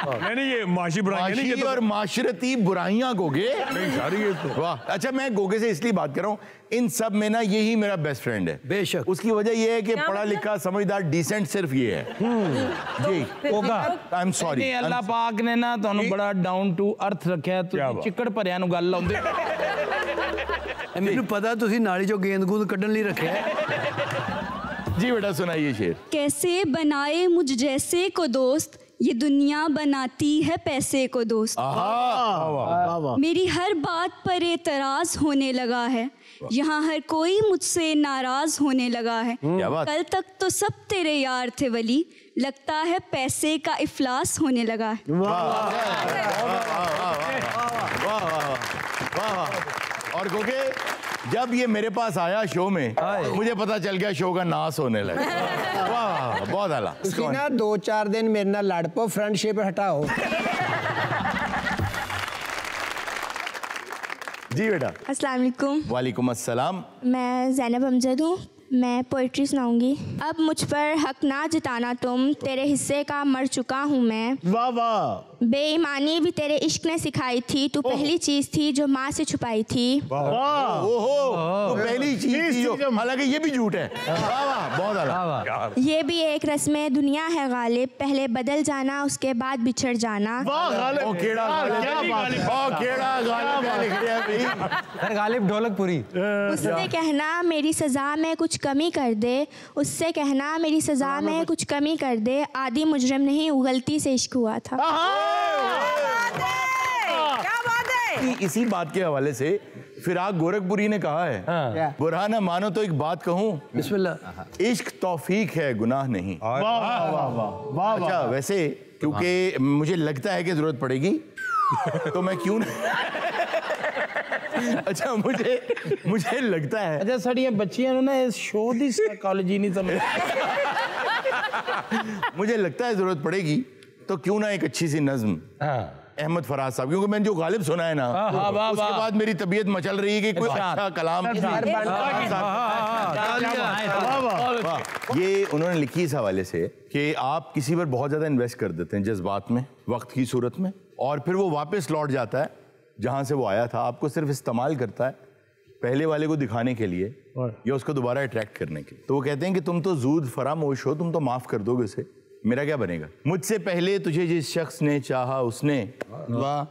नहीं ये मुआशी बुराइयां नहीं, और माशरती बुराइयां गोगे सारी ये तो। वाह। अच्छा, मैं गोगे से इसलिए बात कर रहा हूँ, इन सब में ना यही मेरा बेस्ट फ्रेंड है। बेशक। उसकी वजह ये है कि पढ़ा लिखा समझदार डिसेंट सिर्फ ये है जी। आई एम सॉरी, अल्लाह पाक ने ना ਤੁਹਾਨੂੰ बड़ा डाउन टू अर्थ रखा, ਤੁਸੀਂ ਚਿੱਕੜ ਭਰਿਆਂ ਨੂੰ ਗੱਲ ਲਾਉਂਦੇ। ਮੈਨੂੰ ਪਤਾ ਤੁਸੀਂ ਨਾਲੀ ਚੋਂ ਗੇਂਦ ਗੂੰਦ ਕੱਢਣ ਲਈ ਰੱਖਿਆ। जी बेटा सुनाइए शेर। कैसे बनाए मुझ जैसे को दोस्त, ये दुनिया बनाती है पैसे को दोस्त। मेरी हर बात पर एतराज होने लगा है, यहाँ हर कोई मुझसे नाराज होने लगा है। कल तक तो सब तेरे यार थे वली, लगता है पैसे का इफलास होने लगा है। और गोगे, जब ये मेरे पास आया शो में, मुझे पता चल गया शो का नाश होने लगा। वाह, बहुत आला। उसकी ना 2-4 दिन मेरे ना लड़ पो, फ्रेंडशिप हटाओ। जी बेटा। अस्सलाम वालेकुम। वालेकुम अस्सलाम। मैं ज़ैनब अमजद हूँ, मैं पोइट्री सुनाऊंगी। अब मुझ पर हक ना जिताना तुम, तेरे हिस्से का मर चुका हूँ मैं। वाह वाह। बेईमानी भी तेरे इश्क ने सिखाई थी, तू पहली चीज थी जो माँ से छुपाई थी। ओहो, तो पहली चीज थी जो, हालांकि ये भी झूठ है। वाह वाह, बहुत आला। ये भी एक रस्म दुनिया है गालिब, पहले बदल जाना उसके बाद बिछड़ जाना। गालिब ढोलकपुरी। उससे कहना मेरी सजा में कुछ कमी कर दे, उससे कहना मेरी सजा में कुछ कमी कर दे, आदि मुजरिम नहीं गलती से इश्क हुआ था। क्या बात है। इसी बात के हवाले से फिराक गोरखपुरी ने कहा है, बुरा ना मानो तो एक बात कहूं, बिस्मिल्लाह, इश्क तौफीक है गुनाह नहीं। वाह वाह वाह। अच्छा, वैसे क्योंकि मुझे लगता है कि जरूरत पड़ेगी तो मैं क्यों अच्छा, मुझे लगता है। अच्छा, साड़ियां बच्चियां ना इस शो दी साइकोलॉजी नहीं समझ। मुझे लगता है जरूरत पड़ेगी तो क्यों ना एक अच्छी सी नज्म अहमद फराज साहब, क्योंकि मैंने जो गालिब सुना है ना, उसके बाद मेरी तबीयत मचल रही है कि कोई अच्छा कलाम। ये उन्होंने लिखी इस हवाले से कि आप किसी पर बहुत ज्यादा इन्वेस्ट कर देते हैं जज्बात में, वक्त की सूरत में, और फिर वो वापस लौट जाता है जहां से वो आया था, आपको सिर्फ इस्तेमाल करता है पहले वाले को दिखाने के लिए या उसको दोबारा अट्रैक्ट करने के लिए। तो वो कहते हैं कि तुम तो जूद फरामोश हो, तुम तो माफ कर दोगे उसे, मेरा क्या बनेगा। मुझसे पहले तुझे जिस शख्स ने चाहा उसने, वाह,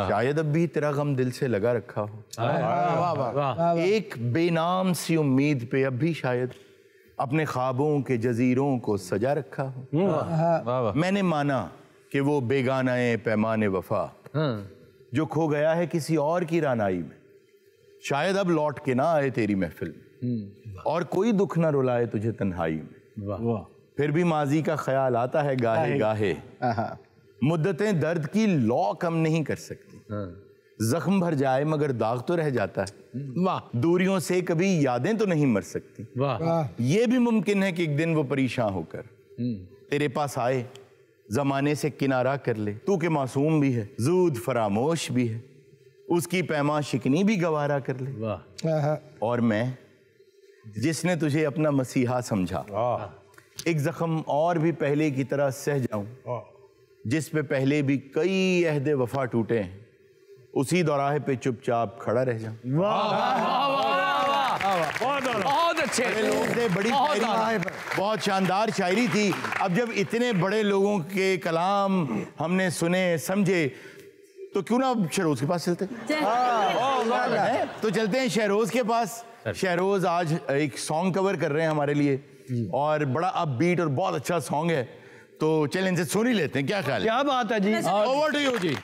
शायद अब भी तेरा गम दिल से लगा रखा हो। एक बेनाम सी उम्मीद पे अब भी शायद अपने ख्वाबों के जजीरों को सजा रखा हो। मैंने माना कि वो बेगानाए पैमाने वफा जो खो गया है किसी और की रानाई में, शायद अब लौट के ना आए तेरी महफिल में, और कोई दुख ना रुलाए तुझे तन्हाई में। फिर भी माजी का ख्याल आता है गाहे गाहे, मुद्दतें दर्द की लौ कम नहीं कर सकती, जख्म भर जाए मगर दाग तो रह जाता है, वाह, दूरियों से कभी यादें तो नहीं मर सकती, वाह, ये भी मुमकिन है कि एक दिन वो परेशान होकर तेरे पास आए, जमाने से किनारा कर ले, तू के मासूम भी है, जूद फरामोश भी है, उसकी पैमा शिकनी भी गवारा कर ले, वाह, और मैं जिसने तुझे अपना मसीहा समझा, एक जख्म और भी पहले की तरह सह जाऊं, जिस पे पहले भी कई अहदे वफा टूटे हैं, उसी दौराहे पे चुपचाप खड़ा रह जाऊं। बहुत अच्छे लोग थे, बड़ी बहुत शानदार शायरी थी। अब जब इतने बड़े लोगों के कलाम हमने सुने समझे तो क्यों ना अब शहरोज के पास चलते हैं? तो चलते हैं शहरोज के पास। शहरोज आज एक सॉन्ग कवर कर रहे हैं हमारे लिए और बड़ा अपबीट और बहुत अच्छा सॉन्ग है, तो चलें इनसे सुन ही लेते हैं। क्या ख्याल है? क्या बात है जी। ओवर टू यू जी।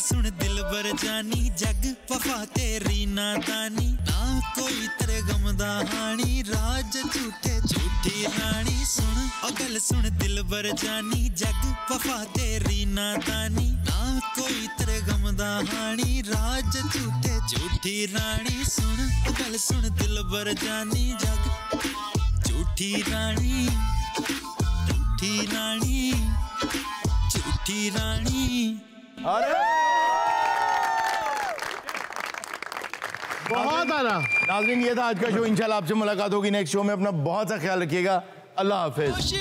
सुन दिल बर जानी जग वफा तेरी नादानी ना कोई तेरे गम दा हानी राज झूठे झूठी रानी सुन ओ गल सुन दिल बर जानी जग वफा तेरी नादानी ना कोई तेरे गम दा हानी राज झूठे झूठी रानी सुन ओ गल सुन दिल बर जानी जग झूठी रानी झूठी रानी झूठी रानी। अरे बहुत आना। नाज़रीन ये था आज का शो। इंशाल्लाह आपसे मुलाकात होगी नेक्स्ट शो में। अपना बहुत सा ख्याल रखिएगा। अल्लाह हाफिज।